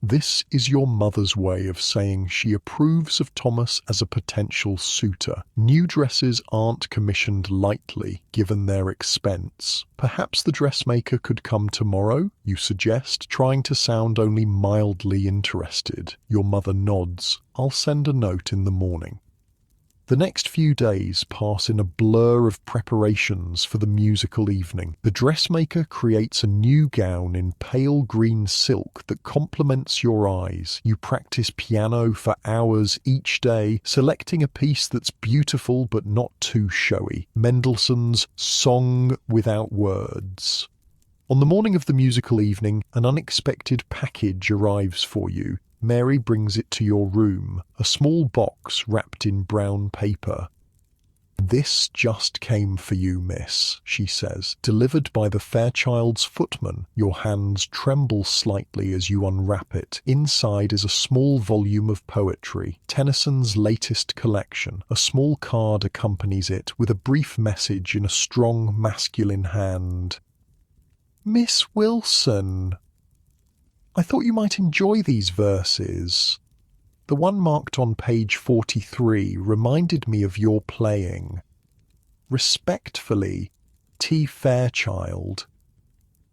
This is your mother's way of saying she approves of Thomas as a potential suitor. New dresses aren't commissioned lightly, given their expense. Perhaps the dressmaker could come tomorrow, you suggest, trying to sound only mildly interested. Your mother nods. I'll send a note in the morning. The next few days pass in a blur of preparations for the musical evening. The dressmaker creates a new gown in pale green silk that complements your eyes. You practice piano for hours each day, selecting a piece that's beautiful but not too showy. Mendelssohn's Song Without Words. On the morning of the musical evening, an unexpected package arrives for you. Mary brings it to your room, a small box wrapped in brown paper. This just came for you, miss, she says, delivered by the Fairchild's footman. Your hands tremble slightly as you unwrap it. Inside is a small volume of poetry, Tennyson's latest collection. A small card accompanies it with a brief message in a strong masculine hand. Miss Wilson, I thought you might enjoy these verses. The one marked on page 43 reminded me of your playing. Respectfully, T. Fairchild.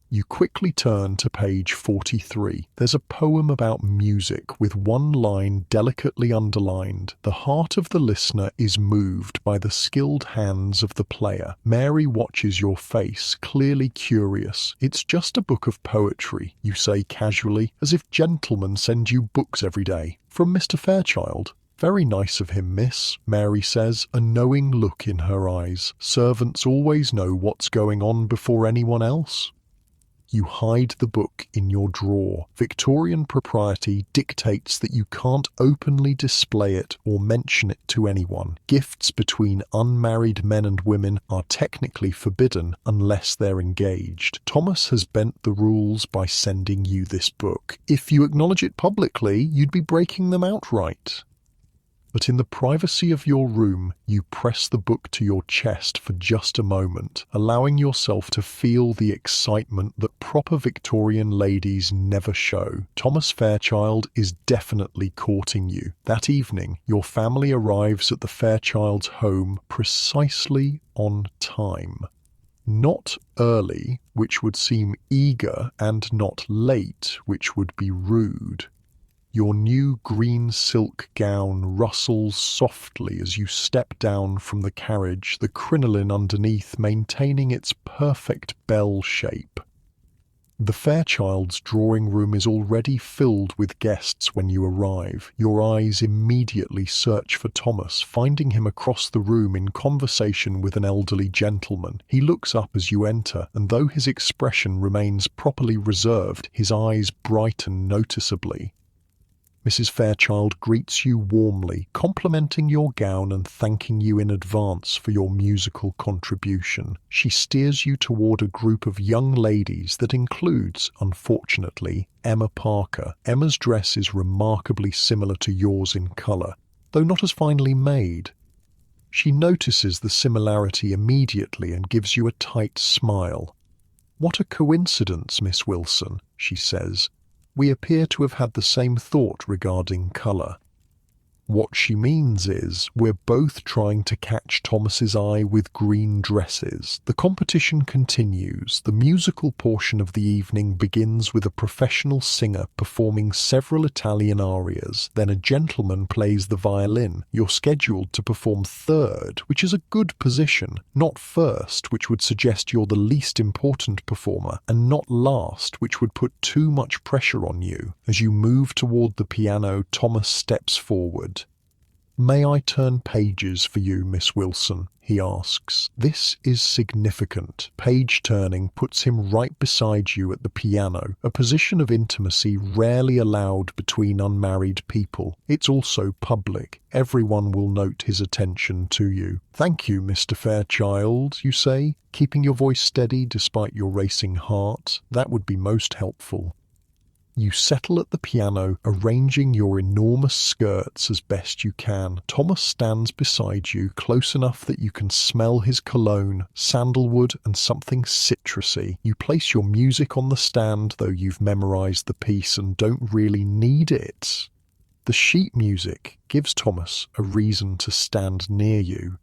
You quickly turn to page 43. There's a poem about music with one line delicately underlined. The heart of the listener is moved by the skilled hands of the player. Mary watches your face, clearly curious. It's just a book of poetry, you say casually, as if gentlemen send you books every day. From Mr. Fairchild. Very nice of him, miss, Mary says, a knowing look in her eyes. Servants always know what's going on before anyone else. You hide the book in your drawer. Victorian propriety dictates that you can't openly display it or mention it to anyone. Gifts between unmarried men and women are technically forbidden unless they're engaged. Thomas has bent the rules by sending you this book. If you acknowledge it publicly, you'd be breaking them outright. But in the privacy of your room, you press the book to your chest for just a moment, allowing yourself to feel the excitement that proper Victorian ladies never show. Thomas Fairchild is definitely courting you. That evening, your family arrives at the Fairchild's home precisely on time. Not early, which would seem eager, and not late, which would be rude. Your new green silk gown rustles softly as you step down from the carriage, the crinoline underneath maintaining its perfect bell shape. The Fairchild's drawing room is already filled with guests when you arrive. Your eyes immediately search for Thomas, finding him across the room in conversation with an elderly gentleman. He looks up as you enter, and though his expression remains properly reserved, his eyes brighten noticeably. Mrs. Fairchild greets you warmly, complimenting your gown and thanking you in advance for your musical contribution. She steers you toward a group of young ladies that includes, unfortunately, Emma Parker. Emma's dress is remarkably similar to yours in colour, though not as finely made. She notices the similarity immediately and gives you a tight smile. "What a coincidence, Miss Wilson," she says. "We appear to have had the same thought regarding colour." What she means is, we're both trying to catch Thomas's eye with green dresses. The competition continues. The musical portion of the evening begins with a professional singer performing several Italian arias. Then a gentleman plays the violin. You're scheduled to perform third, which is a good position, not first, which would suggest you're the least important performer, and not last, which would put too much pressure on you. As you move toward the piano, Thomas steps forward. "May I turn pages for you, Miss Wilson?" he asks. This is significant. Page turning puts him right beside you at the piano, a position of intimacy rarely allowed between unmarried people. It's also public. Everyone will note his attention to you. "Thank you, Mr. Fairchild," you say, keeping your voice steady despite your racing heart. "That would be most helpful." You settle at the piano, arranging your enormous skirts as best you can. Thomas stands beside you, close enough that you can smell his cologne, sandalwood, and something citrusy. You place your music on the stand, though you've memorized the piece and don't really need it. The sheet music gives Thomas a reason to stand near you.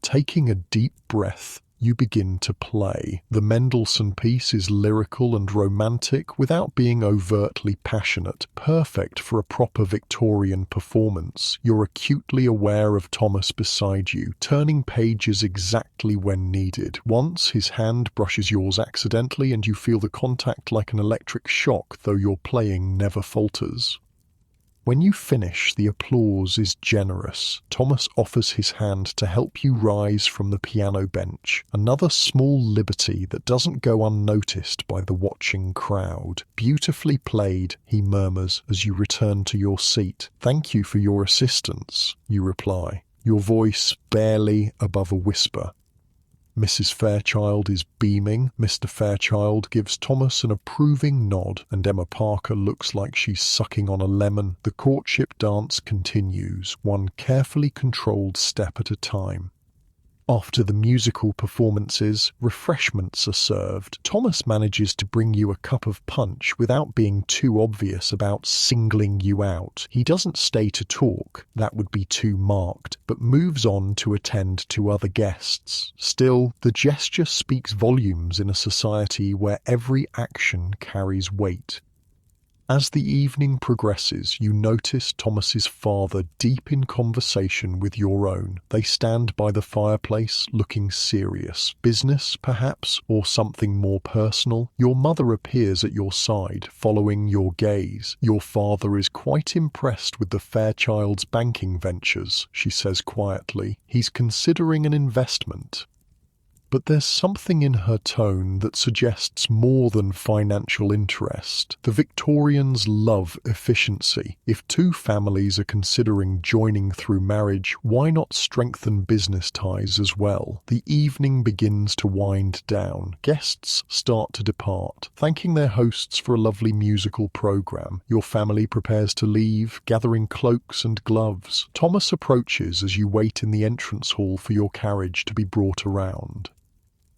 Taking a deep breath, you begin to play. The Mendelssohn piece is lyrical and romantic without being overtly passionate, perfect for a proper Victorian performance. You're acutely aware of Thomas beside you, turning pages exactly when needed. Once his hand brushes yours accidentally and you feel the contact like an electric shock, though your playing never falters. When you finish, the applause is generous. Thomas offers his hand to help you rise from the piano bench. Another small liberty that doesn't go unnoticed by the watching crowd. "Beautifully played," he murmurs as you return to your seat. "Thank you for your assistance," you reply, your voice barely above a whisper. Mrs. Fairchild is beaming. Mr. Fairchild gives Thomas an approving nod, and Emma Parker looks like she's sucking on a lemon. The courtship dance continues, one carefully controlled step at a time. After the musical performances, refreshments are served. Thomas manages to bring you a cup of punch without being too obvious about singling you out. He doesn't stay to talk, that would be too marked, but moves on to attend to other guests. Still, the gesture speaks volumes in a society where every action carries weight. As the evening progresses, you notice Thomas's father deep in conversation with your own. They stand by the fireplace, looking serious. Business, perhaps, or something more personal. Your mother appears at your side, following your gaze. Your father is quite impressed with the Fairchild's banking ventures, she says quietly. He's considering an investment. But there's something in her tone that suggests more than financial interest. The Victorians love efficiency. If two families are considering joining through marriage, why not strengthen business ties as well? The evening begins to wind down. Guests start to depart, thanking their hosts for a lovely musical program. Your family prepares to leave, gathering cloaks and gloves. Thomas approaches as you wait in the entrance hall for your carriage to be brought around.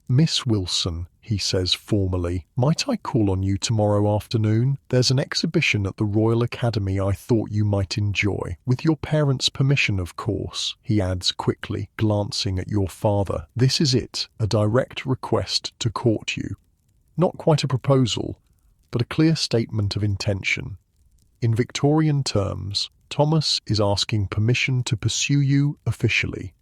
"Miss Wilson," he says formally, "might I call on you tomorrow afternoon? There's an exhibition at the Royal Academy I thought you might enjoy. With your parents' permission, of course," he adds quickly, glancing at your father. "This is it, a direct request to court you. Not quite a proposal, but a clear statement of intention. In Victorian terms, Thomas is asking permission to pursue you officially."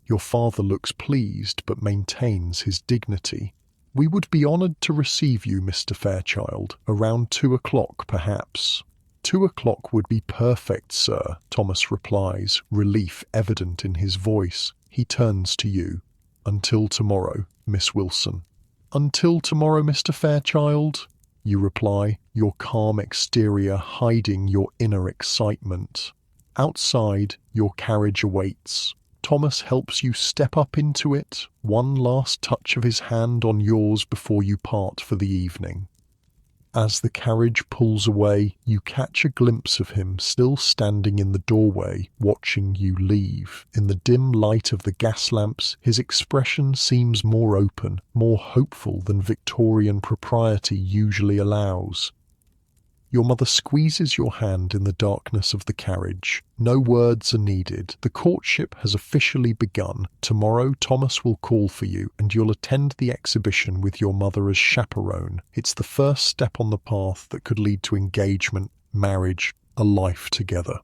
Your father looks pleased but maintains his dignity. "We would be honoured to receive you, Mr. Fairchild. Around 2 o'clock, perhaps." 2 o'clock would be perfect, sir," Thomas replies, relief evident in his voice. He turns to you. "Until tomorrow, Miss Wilson." "Until tomorrow, Mr. Fairchild," you reply, your calm exterior hiding your inner excitement. Outside, your carriage awaits. Thomas helps you step up into it, one last touch of his hand on yours before you part for the evening. As the carriage pulls away, you catch a glimpse of him still standing in the doorway, watching you leave. In the dim light of the gas lamps, his expression seems more open, more hopeful than Victorian propriety usually allows. Your mother squeezes your hand in the darkness of the carriage. No words are needed. The courtship has officially begun. Tomorrow, Thomas will call for you, and you'll attend the exhibition with your mother as chaperone. It's the first step on the path that could lead to engagement, marriage, a life together.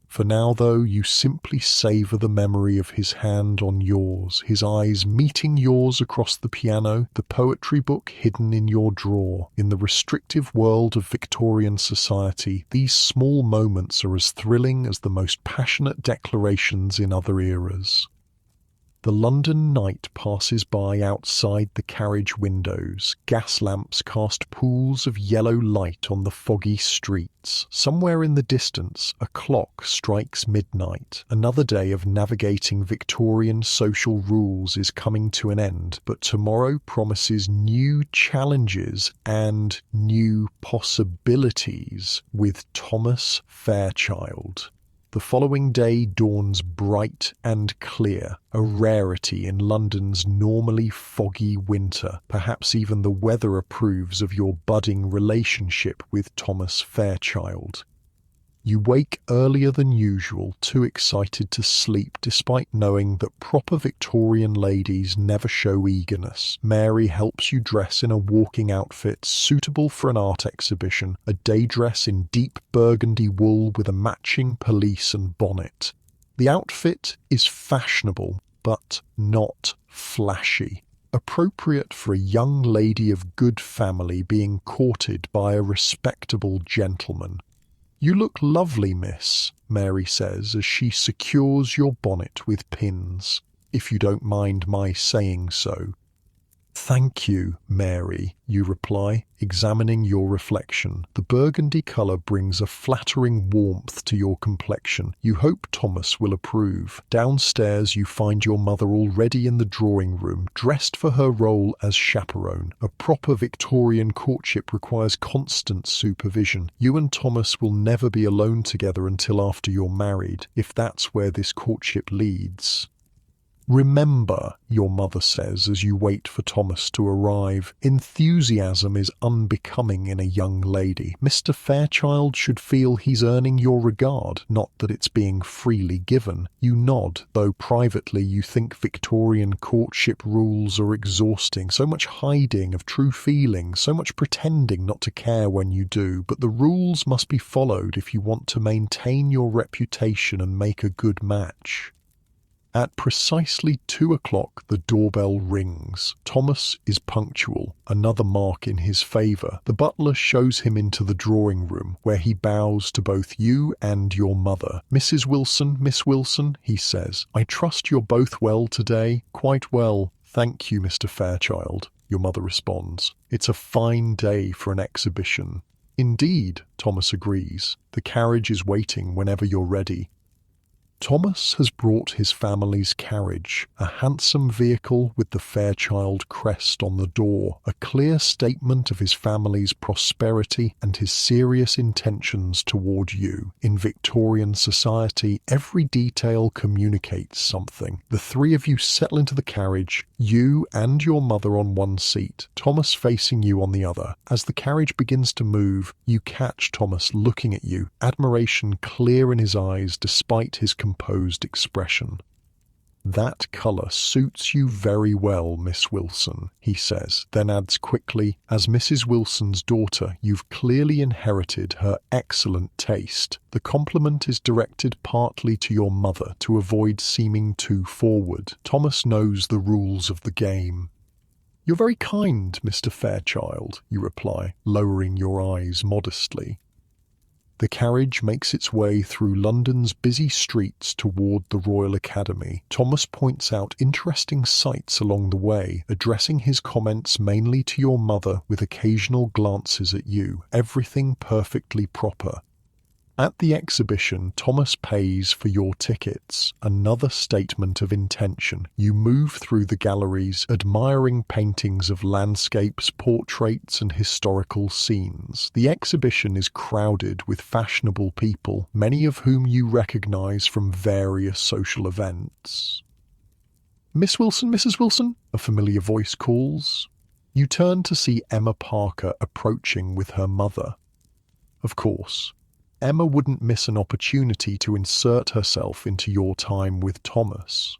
For now, though, you simply savour the memory of his hand on yours, his eyes meeting yours across the piano, the poetry book hidden in your drawer. In the restrictive world of Victorian society, these small moments are as thrilling as the most passionate declarations in other eras. The London night passes by outside the carriage windows. Gas lamps cast pools of yellow light on the foggy streets. Somewhere in the distance, a clock strikes midnight. Another day of navigating Victorian social rules is coming to an end, but tomorrow promises new challenges and new possibilities with Thomas Fairchild. The following day dawns bright and clear, a rarity in London's normally foggy winter. Perhaps even the weather approves of your budding relationship with Thomas Fairchild. You wake earlier than usual, too excited to sleep, despite knowing that proper Victorian ladies never show eagerness. Mary helps you dress in a walking outfit suitable for an art exhibition, a day dress in deep burgundy wool with a matching pelisse and bonnet. The outfit is fashionable, but not flashy. Appropriate for a young lady of good family being courted by a respectable gentleman. "You look lovely, miss," Mary says as she secures your bonnet with pins, "if you don't mind my saying so." "Thank you, Mary," you reply, examining your reflection. The burgundy colour brings a flattering warmth to your complexion. You hope Thomas will approve. Downstairs you find your mother already in the drawing room, dressed for her role as chaperone. A proper Victorian courtship requires constant supervision. You and Thomas will never be alone together until after you're married, if that's where this courtship leads. "Remember," your mother says as you wait for Thomas to arrive, "enthusiasm is unbecoming in a young lady. Mr. Fairchild should feel he's earning your regard, not that it's being freely given." You nod, though privately you think Victorian courtship rules are exhausting. So much hiding of true feeling, so much pretending not to care when you do. But the rules must be followed if you want to maintain your reputation and make a good match. At precisely 2 o'clock the doorbell rings. Thomas is punctual, another mark in his favour. The butler shows him into the drawing room, where he bows to both you and your mother. "Mrs. Wilson, Miss Wilson," he says, "I trust you're both well today?" "Quite well, thank you, Mr. Fairchild," your mother responds. "It's a fine day for an exhibition." "Indeed," Thomas agrees. "The carriage is waiting whenever you're ready." Thomas has brought his family's carriage, a handsome vehicle with the Fairchild crest on the door, a clear statement of his family's prosperity and his serious intentions toward you. In Victorian society, every detail communicates something. The three of you settle into the carriage, you and your mother on one seat, Thomas facing you on the other. As the carriage begins to move, you catch Thomas looking at you, admiration clear in his eyes despite his composed expression. "That colour suits you very well, Miss Wilson," he says, then adds quickly, "As Mrs. Wilson's daughter, you've clearly inherited her excellent taste." The compliment is directed partly to your mother to avoid seeming too forward. Thomas knows the rules of the game. "You're very kind, Mr. Fairchild," you reply, lowering your eyes modestly. The carriage makes its way through London's busy streets toward the Royal Academy. Thomas points out interesting sights along the way, addressing his comments mainly to your mother with occasional glances at you, everything perfectly proper. At the exhibition, Thomas pays for your tickets, another statement of intention. You move through the galleries, admiring paintings of landscapes, portraits, and historical scenes. The exhibition is crowded with fashionable people, many of whom you recognize from various social events. "Miss Wilson, Mrs. Wilson," a familiar voice calls. You turn to see Emma Parker approaching with her mother. of course. Emma wouldn't miss an opportunity to insert herself into your time with Thomas.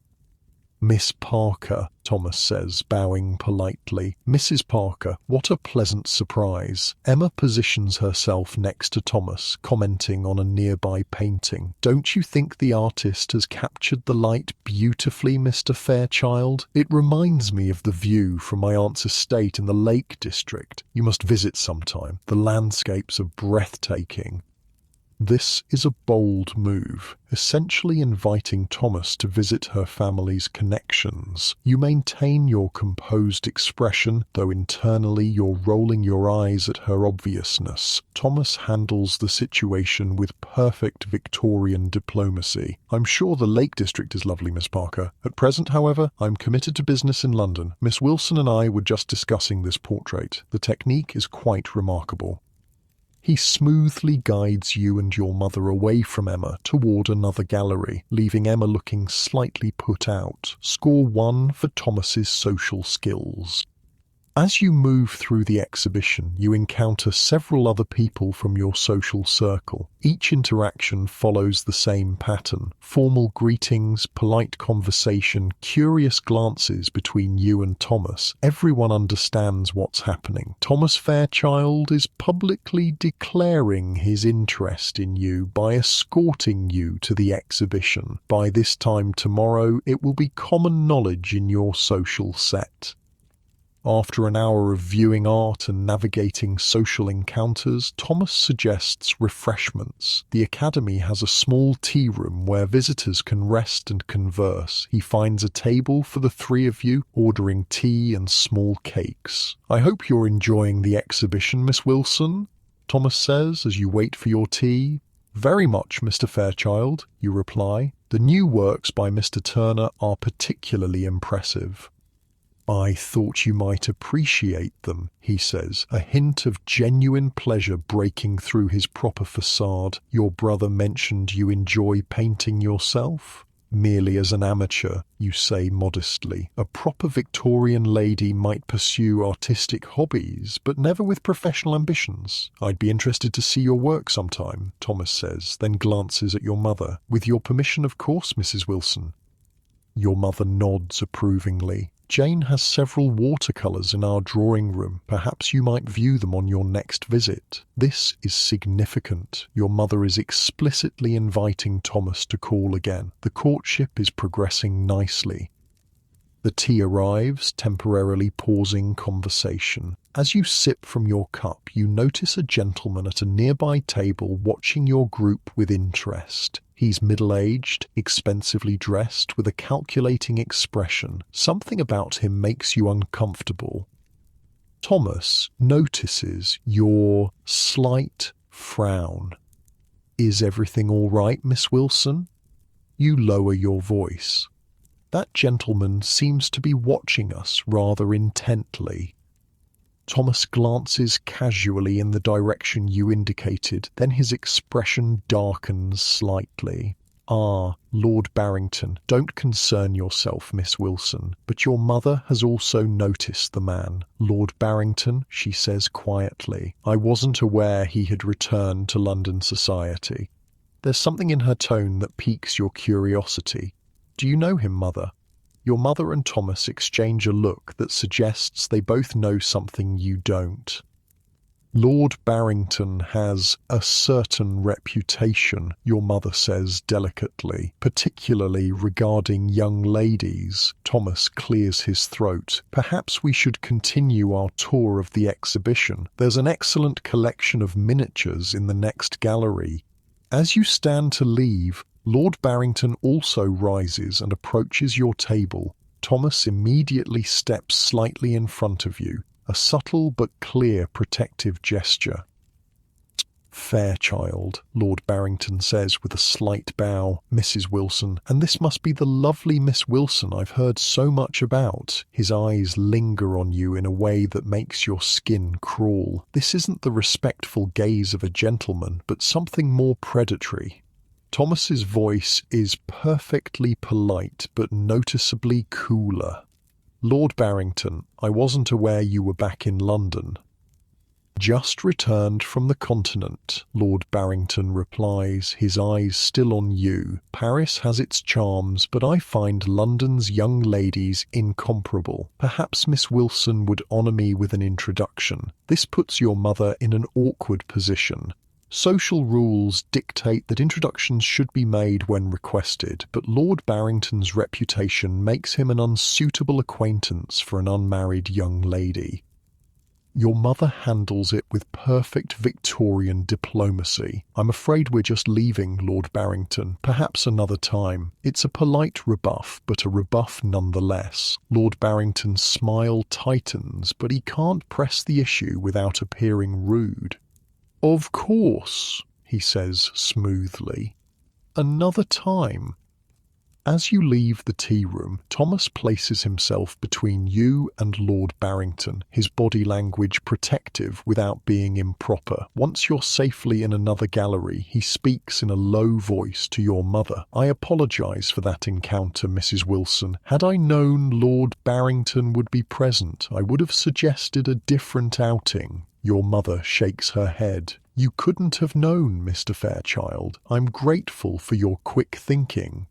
Miss Parker, Thomas says, bowing politely. Mrs. Parker, what a pleasant surprise. Emma positions herself next to Thomas, commenting on a nearby painting. Don't you think the artist has captured the light beautifully, Mr. Fairchild? It reminds me of the view from my aunt's estate in the Lake District. You must visit sometime. The landscapes are breathtaking. This is a bold move, essentially inviting Thomas to visit her family's connections. You maintain your composed expression, though internally you're rolling your eyes at her obviousness. Thomas handles the situation with perfect Victorian diplomacy. I'm sure the Lake District is lovely, Miss Parker. At present, however, I'm committed to business in London. Miss Wilson and I were just discussing this portrait. The technique is quite remarkable. He smoothly guides you and your mother away from Emma toward another gallery, leaving Emma looking slightly put out. Score 1 for Thomas's social skills. As you move through the exhibition, you encounter several other people from your social circle. Each interaction follows the same pattern: formal greetings, polite conversation, curious glances between you and Thomas. Everyone understands what's happening. Thomas Fairchild is publicly declaring his interest in you by escorting you to the exhibition. By this time tomorrow, it will be common knowledge in your social set. After an hour of viewing art and navigating social encounters, Thomas suggests refreshments. The Academy has a small tea room where visitors can rest and converse. He finds a table for the three of you, ordering tea and small cakes. I hope you're enjoying the exhibition, Miss Wilson, Thomas says as you wait for your tea. Very much, Mr. Fairchild, you reply. The new works by Mr. Turner are particularly impressive. I thought you might appreciate them, he says, a hint of genuine pleasure breaking through his proper facade. Your brother mentioned you enjoy painting yourself? Merely as an amateur, you say modestly. A proper Victorian lady might pursue artistic hobbies, but never with professional ambitions. I'd be interested to see your work sometime, Thomas says, then glances at your mother. With your permission, of course, Mrs. Wilson. Your mother nods approvingly. Jane has several watercolours in our drawing room. Perhaps you might view them on your next visit. This is significant. Your mother is explicitly inviting Thomas to call again. The courtship is progressing nicely. The tea arrives, temporarily pausing conversation. As you sip from your cup, you notice a gentleman at a nearby table watching your group with interest. He's middle-aged, expensively dressed, with a calculating expression. Something about him makes you uncomfortable. Thomas notices your slight frown. Is everything all right, Miss Wilson? You lower your voice. That gentleman seems to be watching us rather intently. Thomas glances casually in the direction you indicated, then his expression darkens slightly. Ah, Lord Barrington, don't concern yourself, Miss Wilson, but your mother has also noticed the man. Lord Barrington, she says quietly. I wasn't aware he had returned to London society. There's something in her tone that piques your curiosity. Do you know him, Mother? Your mother and Thomas exchange a look that suggests they both know something you don't. Lord Barrington has a certain reputation, your mother says delicately, particularly regarding young ladies. Thomas clears his throat. Perhaps we should continue our tour of the exhibition. There's an excellent collection of miniatures in the next gallery. As you stand to leave, Lord Barrington also rises and approaches your table. Thomas immediately steps slightly in front of you, a subtle but clear protective gesture. Fairchild, Lord Barrington says with a slight bow. Mrs. Wilson, and this must be the lovely Miss Wilson I've heard so much about. His eyes linger on you in a way that makes your skin crawl. This isn't the respectful gaze of a gentleman, but something more predatory. Thomas's voice is perfectly polite but noticeably cooler. Lord Barrington, I wasn't aware you were back in London. "Just returned from the continent," Lord Barrington replies, his eyes still on you. "Paris has its charms, but I find London's young ladies incomparable. Perhaps Miss Wilson would honour me with an introduction. This puts your mother in an awkward position. Social rules dictate that introductions should be made when requested, but Lord Barrington's reputation makes him an unsuitable acquaintance for an unmarried young lady. Your mother handles it with perfect Victorian diplomacy. "I'm afraid we're just leaving, Lord Barrington. Perhaps another time." It's a polite rebuff, but a rebuff nonetheless. Lord Barrington's smile tightens, but he can't press the issue without appearing rude. "Of course," he says smoothly. "Another time." As you leave the tea room, Thomas places himself between you and Lord Barrington, his body language protective without being improper. Once you're safely in another gallery, he speaks in a low voice to your mother. "I apologise for that encounter, Mrs. Wilson. Had I known Lord Barrington would be present, I would have suggested a different outing." Your mother shakes her head. "You couldn't have known, Mr. Fairchild. I'm grateful for your quick thinking."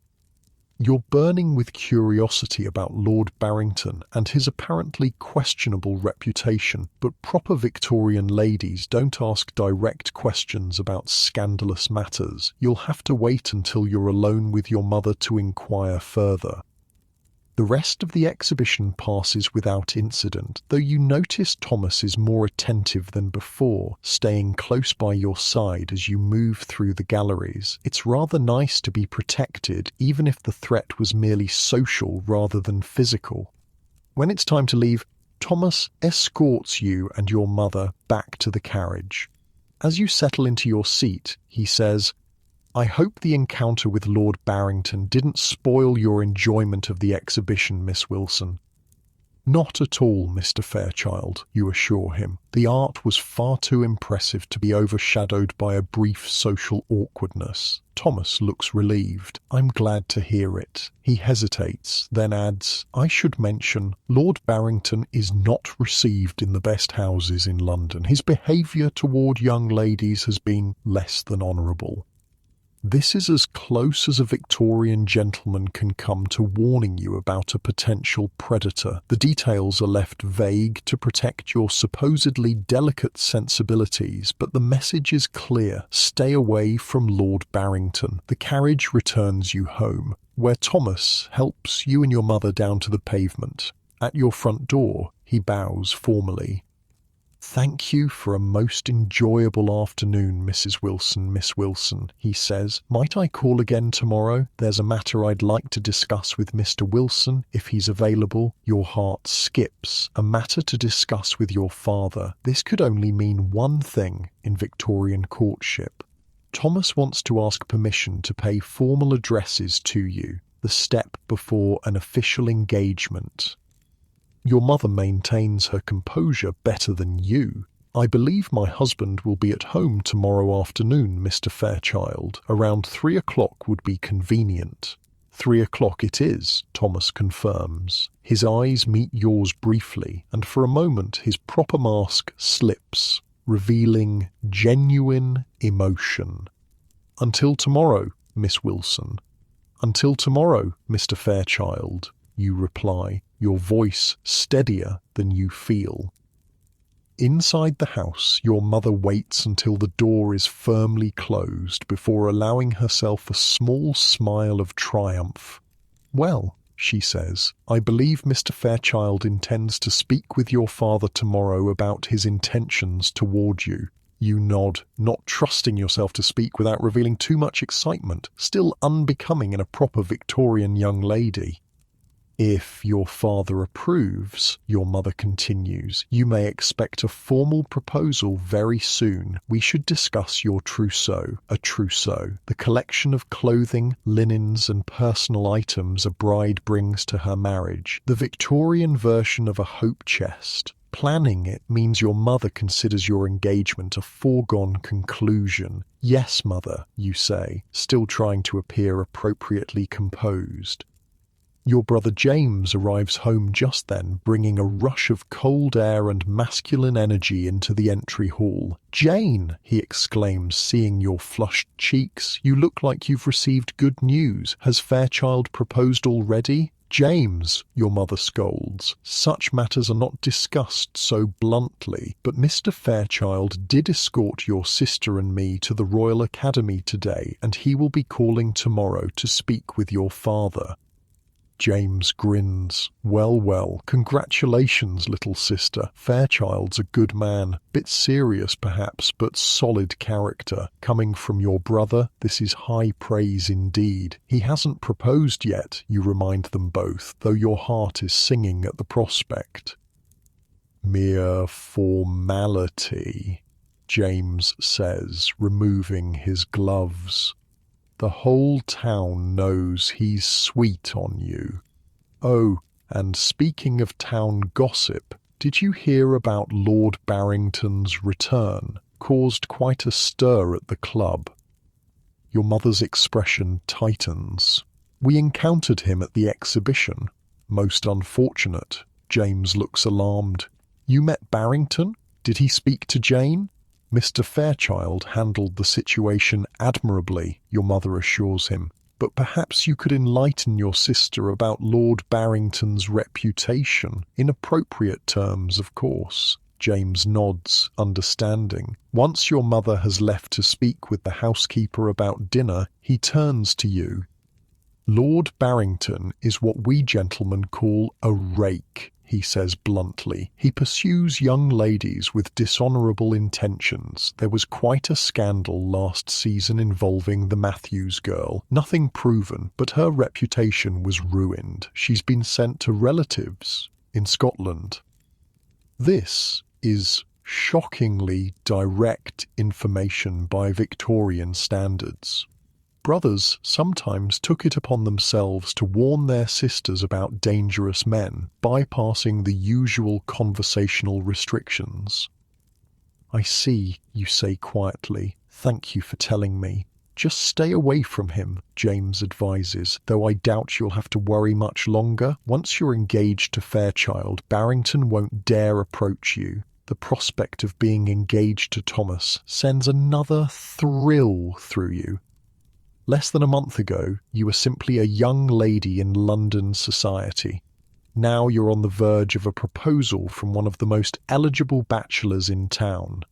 You're burning with curiosity about Lord Barrington and his apparently questionable reputation, but proper Victorian ladies don't ask direct questions about scandalous matters. You'll have to wait until you're alone with your mother to inquire further. The rest of the exhibition passes without incident, though you notice Thomas is more attentive than before, staying close by your side as you move through the galleries. It's rather nice to be protected, even if the threat was merely social rather than physical. When it's time to leave, Thomas escorts you and your mother back to the carriage. As you settle into your seat, he says, "I hope the encounter with Lord Barrington didn't spoil your enjoyment of the exhibition, Miss Wilson." "Not at all, Mr. Fairchild," you assure him. "The art was far too impressive to be overshadowed by a brief social awkwardness." Thomas looks relieved. "I'm glad to hear it." He hesitates, then adds, "I should mention, Lord Barrington is not received in the best houses in London. His behaviour toward young ladies has been less than honourable." This is as close as a Victorian gentleman can come to warning you about a potential predator. The details are left vague to protect your supposedly delicate sensibilities, but the message is clear: stay away from Lord Barrington. The carriage returns you home, where Thomas helps you and your mother down to the pavement. At your front door, he bows formally. "Thank you for a most enjoyable afternoon, Mrs. Wilson, Miss Wilson," he says. "Might I call again tomorrow? There's a matter I'd like to discuss with Mr. Wilson, if he's available." Your heart skips. A matter to discuss with your father. This could only mean one thing in Victorian courtship. Thomas wants to ask permission to pay formal addresses to you, the step before an official engagement. Your mother maintains her composure better than you. "I believe my husband will be at home tomorrow afternoon, Mr. Fairchild. Around 3 o'clock would be convenient." 3 o'clock it is, Thomas confirms. His eyes meet yours briefly, and for a moment his proper mask slips, revealing genuine emotion. "Until tomorrow, Miss Wilson." "Until tomorrow, Mr. Fairchild," you reply, your voice steadier than you feel. Inside the house, your mother waits until the door is firmly closed before allowing herself a small smile of triumph. "Well," she says, "I believe Mr. Fairchild intends to speak with your father tomorrow about his intentions toward you." You nod, not trusting yourself to speak without revealing too much excitement, still unbecoming in a proper Victorian young lady. "If your father approves," your mother continues, "you may expect a formal proposal very soon. We should discuss your trousseau." A trousseau, the collection of clothing, linens and personal items a bride brings to her marriage, the Victorian version of a hope chest. Planning it means your mother considers your engagement a foregone conclusion. "Yes, mother," you say, still trying to appear appropriately composed. Your brother James arrives home just then, bringing a rush of cold air and masculine energy into the entry hall. "Jane!" he exclaims, seeing your flushed cheeks. "You look like you've received good news. Has Fairchild proposed already?" "James," your mother scolds, "such matters are not discussed so bluntly, but Mr. Fairchild did escort your sister and me to the Royal Academy today, and he will be calling tomorrow to speak with your father." James grins. Well, congratulations, little sister. Fairchild's a good man. Bit serious, perhaps, but solid character. Coming from your brother, this is high praise indeed. He hasn't proposed yet, you remind them both, though your heart is singing at the prospect. "Mere formality," James says, removing his gloves. "The whole town knows he's sweet on you. Oh, and speaking of town gossip, did you hear about Lord Barrington's return? Caused quite a stir at the club." Your mother's expression tightens. "We encountered him at the exhibition. Most unfortunate." James looks alarmed. "You met Barrington? Did he speak to Jane?" "Mr. Fairchild handled the situation admirably," your mother assures him. "But perhaps you could enlighten your sister about Lord Barrington's reputation. In appropriate terms, of course." James nods, understanding. Once your mother has left to speak with the housekeeper about dinner, he turns to you. "Lord Barrington is what we gentlemen call a rake," he says bluntly. "He pursues young ladies with dishonourable intentions. There was quite a scandal last season involving the Matthews girl. Nothing proven, but her reputation was ruined. She's been sent to relatives in Scotland." This is shockingly direct information by Victorian standards. Brothers sometimes took it upon themselves to warn their sisters about dangerous men, bypassing the usual conversational restrictions. "I see," you say quietly. "Thank you for telling me." "Just stay away from him," James advises, "though I doubt you'll have to worry much longer. Once you're engaged to Fairchild, Barrington won't dare approach you. The prospect of being engaged to Thomas sends another thrill through you. Less than a month ago, you were simply a young lady in London society. Now you're on the verge of a proposal from one of the most eligible bachelors in town.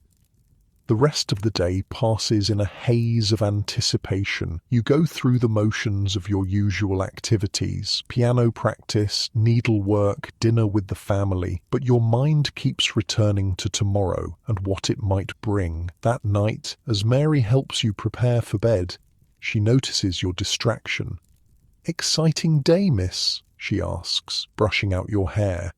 The rest of the day passes in a haze of anticipation. You go through the motions of your usual activities, piano practice, needlework, dinner with the family, but your mind keeps returning to tomorrow and what it might bring. That night, as Mary helps you prepare for bed, she notices your distraction. "Exciting day, miss?" she asks, brushing out your hair.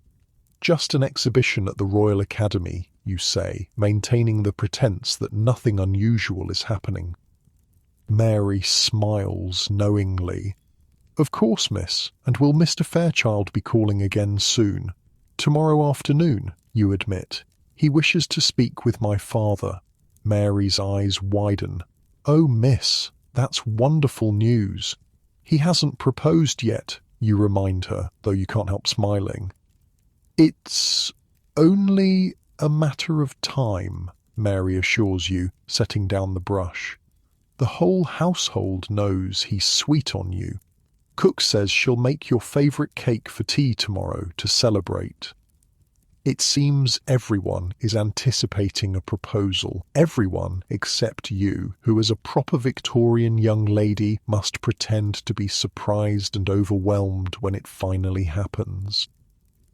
"Just an exhibition at the Royal Academy," you say, maintaining the pretense that nothing unusual is happening. Mary smiles knowingly. "Of course, miss, and will Mr. Fairchild be calling again soon?" "Tomorrow afternoon," you admit. "He wishes to speak with my father." Mary's eyes widen. "Oh, miss, that's wonderful news." "He hasn't proposed yet," you remind her, though you can't help smiling. "It's only a matter of time," Mary assures you, setting down the brush. "The whole household knows he's sweet on you. Cook says she'll make your favourite cake for tea tomorrow to celebrate." It seems everyone is anticipating a proposal. Everyone except you, who as a proper Victorian young lady must pretend to be surprised and overwhelmed when it finally happens.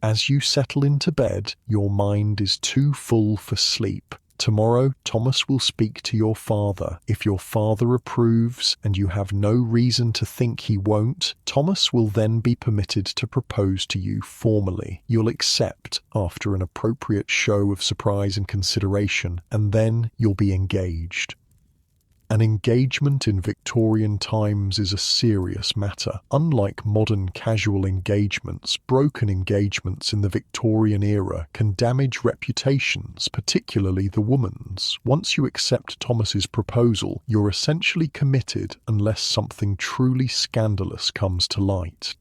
As you settle into bed, your mind is too full for sleep. Tomorrow, Thomas will speak to your father. If your father approves, and you have no reason to think he won't, Thomas will then be permitted to propose to you formally. You'll accept after an appropriate show of surprise and consideration, and then you'll be engaged. An engagement in Victorian times is a serious matter. Unlike modern casual engagements, broken engagements in the Victorian era can damage reputations, particularly the woman's. Once you accept Thomas's proposal, you're essentially committed unless something truly scandalous comes to light.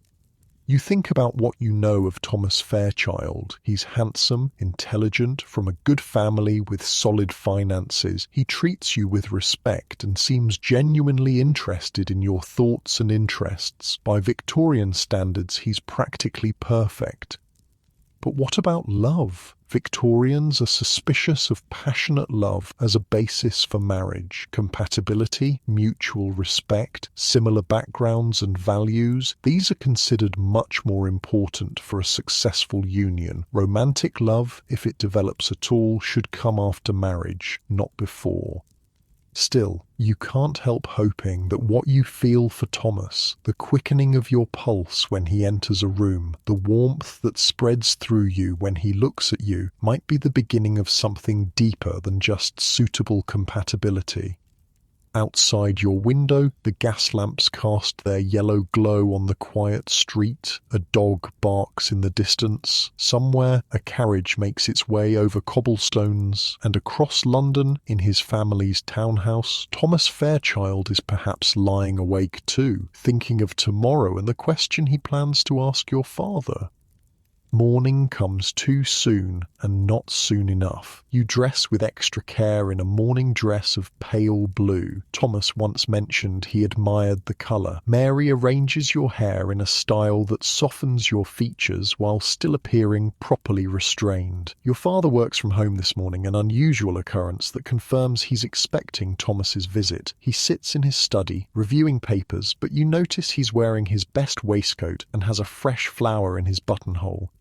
You think about what you know of Thomas Fairchild. He's handsome, intelligent, from a good family with solid finances. He treats you with respect and seems genuinely interested in your thoughts and interests. By Victorian standards, he's practically perfect. But what about love? Victorians are suspicious of passionate love as a basis for marriage. Compatibility, mutual respect, similar backgrounds and values, these are considered much more important for a successful union. Romantic love, if it develops at all, should come after marriage, not before. Still, you can't help hoping that what you feel for Thomas, the quickening of your pulse when he enters a room, the warmth that spreads through you when he looks at you, might be the beginning of something deeper than just suitable compatibility. Outside your window, the gas lamps cast their yellow glow on the quiet street. A dog barks in the distance. Somewhere, a carriage makes its way over cobblestones. And across London, in his family's townhouse, Thomas Fairchild is perhaps lying awake too, thinking of tomorrow and the question he plans to ask your father. Morning comes too soon and not soon enough. You dress with extra care in a morning dress of pale blue. Thomas once mentioned he admired the colour. Mary arranges your hair in a style that softens your features while still appearing properly restrained. Your father works from home this morning, an unusual occurrence that confirms he's expecting Thomas's visit. He sits in his study, reviewing papers, but you notice he's wearing his best waistcoat and has a fresh flower in his buttonhole.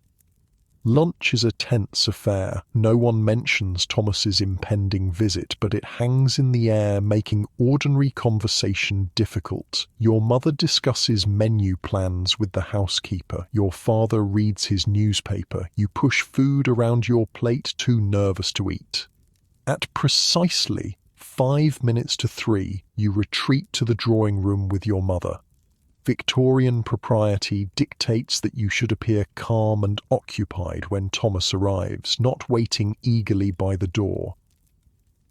Lunch is a tense affair. No one mentions Thomas's impending visit, but it hangs in the air, making ordinary conversation difficult. Your mother discusses menu plans with the housekeeper. Your father reads his newspaper. You push food around your plate, too nervous to eat. At precisely 5 minutes to 3, you retreat to the drawing room with your mother. Victorian propriety dictates that you should appear calm and occupied when Thomas arrives, not waiting eagerly by the door.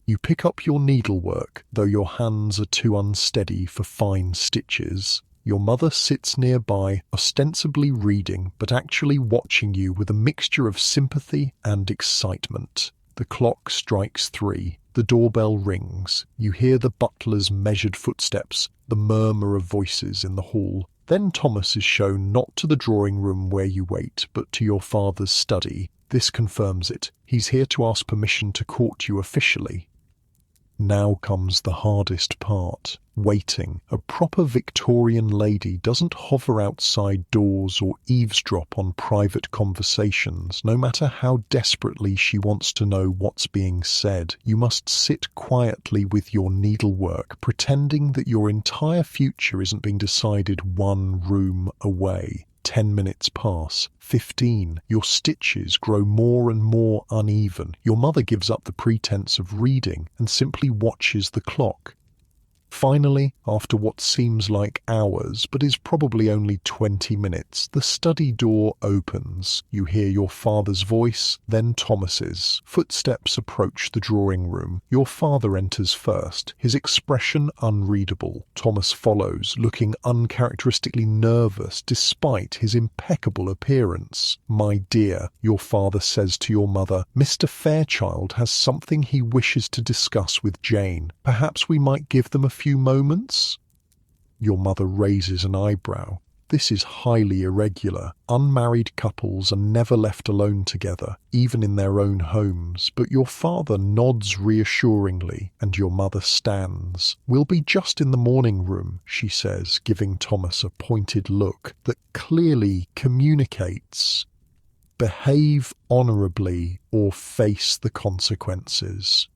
You pick up your needlework, though your hands are too unsteady for fine stitches. Your mother sits nearby, ostensibly reading, but actually watching you with a mixture of sympathy and excitement. The clock strikes 3. The doorbell rings. You hear the butler's measured footsteps, the murmur of voices in the hall. Then Thomas is shown not to the drawing room where you wait, but to your father's study. This confirms it. He's here to ask permission to court you officially. Now comes the hardest part. Waiting. A proper Victorian lady doesn't hover outside doors or eavesdrop on private conversations, no matter how desperately she wants to know what's being said. You must sit quietly with your needlework, pretending that your entire future isn't being decided one room away. 10 minutes pass. 15. Your stitches grow more and more uneven. Your mother gives up the pretense of reading and simply watches the clock. Finally, after what seems like hours, but is probably only 20 minutes, the study door opens. You hear your father's voice, then Thomas's. Footsteps approach the drawing room. Your father enters first, his expression unreadable. Thomas follows, looking uncharacteristically nervous despite his impeccable appearance. "My dear," your father says to your mother, "Mr. Fairchild has something he wishes to discuss with Jane. Perhaps we might give them a few moments?" Your mother raises an eyebrow. This is highly irregular. Unmarried couples are never left alone together, even in their own homes, but your father nods reassuringly, and your mother stands. "We'll be just in the morning room," she says, giving Thomas a pointed look that clearly communicates, behave honourably or face the consequences.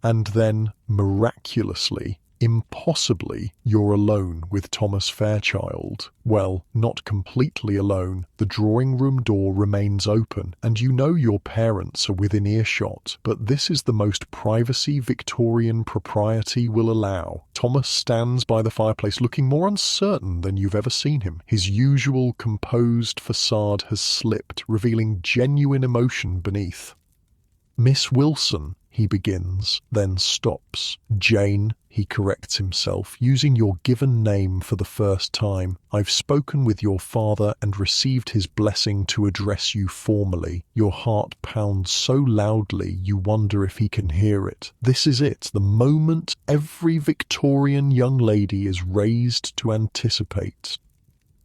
And then, miraculously, impossibly, you're alone with Thomas Fairchild. Well, not completely alone. The drawing room door remains open, and you know your parents are within earshot, but this is the most privacy Victorian propriety will allow. Thomas stands by the fireplace looking more uncertain than you've ever seen him. His usual composed facade has slipped, revealing genuine emotion beneath. "Miss Wilson," he begins, then stops. Jane, he corrects himself, using your given name for the first time. I've spoken with your father and received his blessing to address you formally. Your heart pounds so loudly you wonder if he can hear it. This is it, the moment every Victorian young lady is raised to anticipate.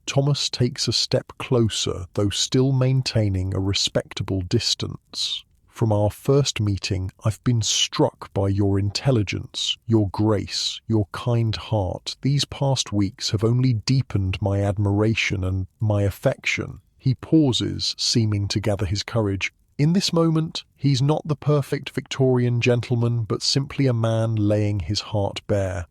Thomas takes a step closer, though still maintaining a respectable distance. From our first meeting, I've been struck by your intelligence, your grace, your kind heart. These past weeks have only deepened my admiration and my affection. He pauses, seeming to gather his courage. In this moment, he's not the perfect Victorian gentleman, but simply a man laying his heart bare.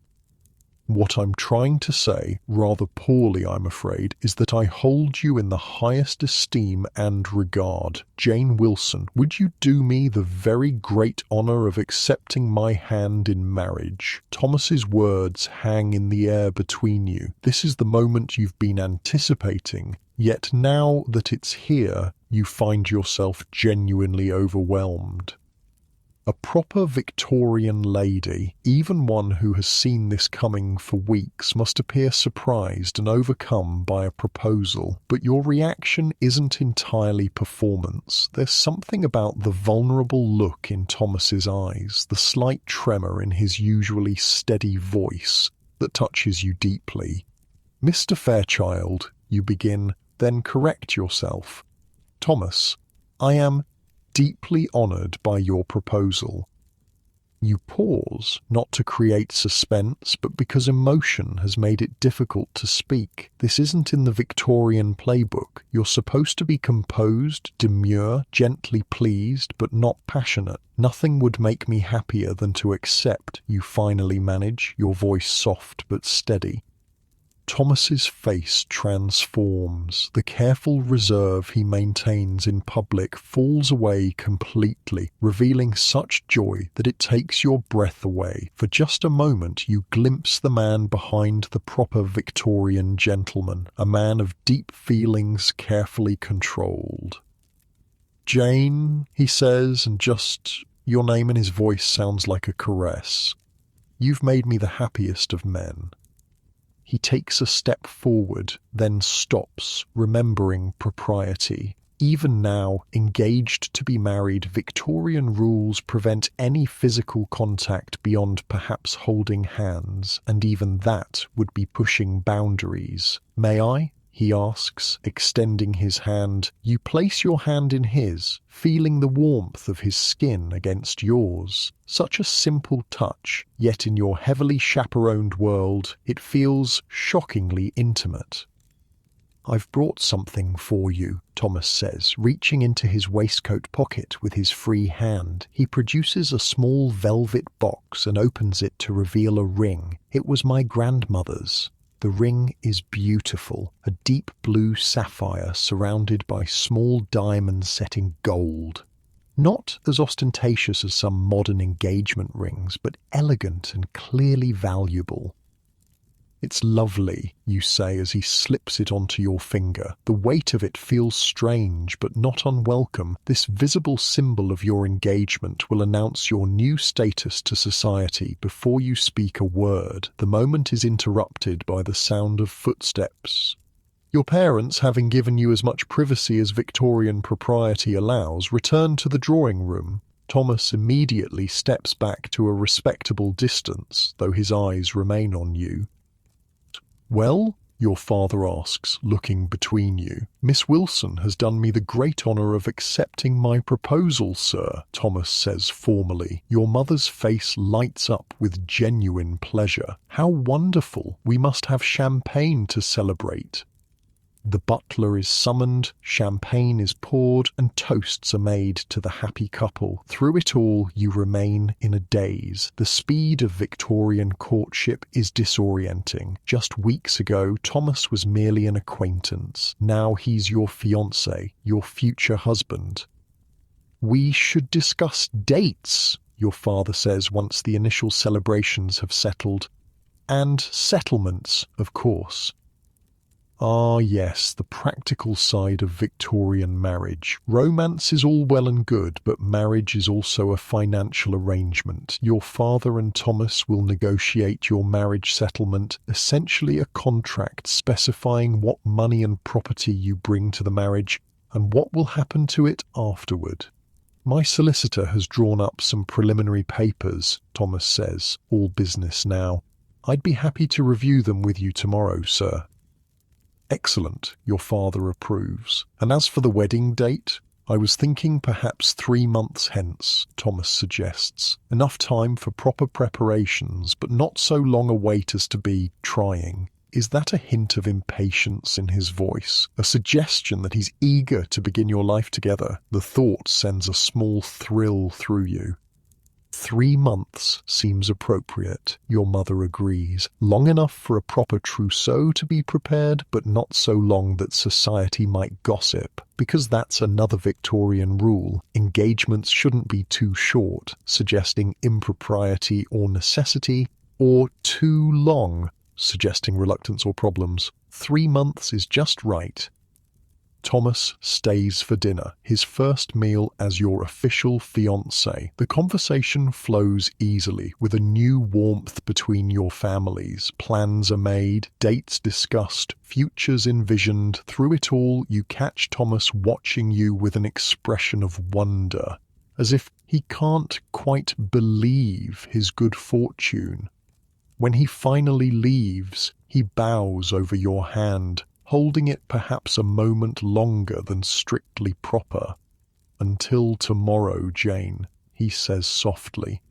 What I'm trying to say, rather poorly I'm afraid, is that I hold you in the highest esteem and regard. Jane Wilson, would you do me the very great honour of accepting my hand in marriage? Thomas's words hang in the air between you. This is the moment you've been anticipating, yet now that it's here, you find yourself genuinely overwhelmed. A proper Victorian lady, even one who has seen this coming for weeks, must appear surprised and overcome by a proposal. But your reaction isn't entirely performance. There's something about the vulnerable look in Thomas's eyes, the slight tremor in his usually steady voice, that touches you deeply. Mr. Fairchild, you begin, then correct yourself. Thomas, I am deeply honoured by your proposal. You pause, not to create suspense, but because emotion has made it difficult to speak. This isn't in the Victorian playbook. You're supposed to be composed, demure, gently pleased, but not passionate. Nothing would make me happier than to accept, you finally manage, your voice soft but steady. Thomas's face transforms. The careful reserve he maintains in public falls away completely, revealing such joy that it takes your breath away. For just a moment you glimpse the man behind the proper Victorian gentleman, a man of deep feelings carefully controlled. Jane, he says, and just your name in his voice sounds like a caress. You've made me the happiest of men. He takes a step forward, then stops, remembering propriety. Even now, engaged to be married, Victorian rules prevent any physical contact beyond perhaps holding hands, and even that would be pushing boundaries. May I? He asks, extending his hand. You place your hand in his, feeling the warmth of his skin against yours. Such a simple touch, yet in your heavily chaperoned world, it feels shockingly intimate. I've brought something for you, Thomas says, reaching into his waistcoat pocket with his free hand. He produces a small velvet box and opens it to reveal a ring. It was my grandmother's. The ring is beautiful, a deep blue sapphire surrounded by small diamonds set in gold. Not as ostentatious as some modern engagement rings, but elegant and clearly valuable. It's lovely, you say as he slips it onto your finger. The weight of it feels strange, but not unwelcome. This visible symbol of your engagement will announce your new status to society before you speak a word. The moment is interrupted by the sound of footsteps. Your parents, having given you as much privacy as Victorian propriety allows, return to the drawing room. Thomas immediately steps back to a respectable distance, though his eyes remain on you. Well, your father asks, looking between you. Miss Wilson has done me the great honour of accepting my proposal, sir, Thomas says formally. Your mother's face lights up with genuine pleasure. How wonderful! We must have champagne to celebrate. The butler is summoned, champagne is poured, and toasts are made to the happy couple. Through it all, you remain in a daze. The speed of Victorian courtship is disorienting. Just weeks ago, Thomas was merely an acquaintance. Now he's your fiancé, your future husband. We should discuss dates, your father says once the initial celebrations have settled. And settlements, of course. Ah, yes, the practical side of Victorian marriage. Romance is all well and good, but marriage is also a financial arrangement. Your father and Thomas will negotiate your marriage settlement, essentially a contract specifying what money and property you bring to the marriage and what will happen to it afterward. My solicitor has drawn up some preliminary papers, Thomas says, all business now. I'd be happy to review them with you tomorrow, sir. Excellent, your father approves. And as for the wedding date, I was thinking perhaps 3 months hence, Thomas suggests. Enough time for proper preparations, but not so long a wait as to be trying. Is that a hint of impatience in his voice? A suggestion that he's eager to begin your life together? The thought sends a small thrill through you. 3 months seems appropriate, your mother agrees. Long enough for a proper trousseau to be prepared, but not so long that society might gossip. Because that's another Victorian rule. Engagements shouldn't be too short, suggesting impropriety or necessity, or too long, suggesting reluctance or problems. 3 months is just right. Thomas stays for dinner, his first meal as your official fiancé. The conversation flows easily, with a new warmth between your families. Plans are made, dates discussed, futures envisioned. Through it all, you catch Thomas watching you with an expression of wonder, as if he can't quite believe his good fortune. When he finally leaves, he bows over your hand, holding it perhaps a moment longer than strictly proper. "Until tomorrow, Jane," he says softly.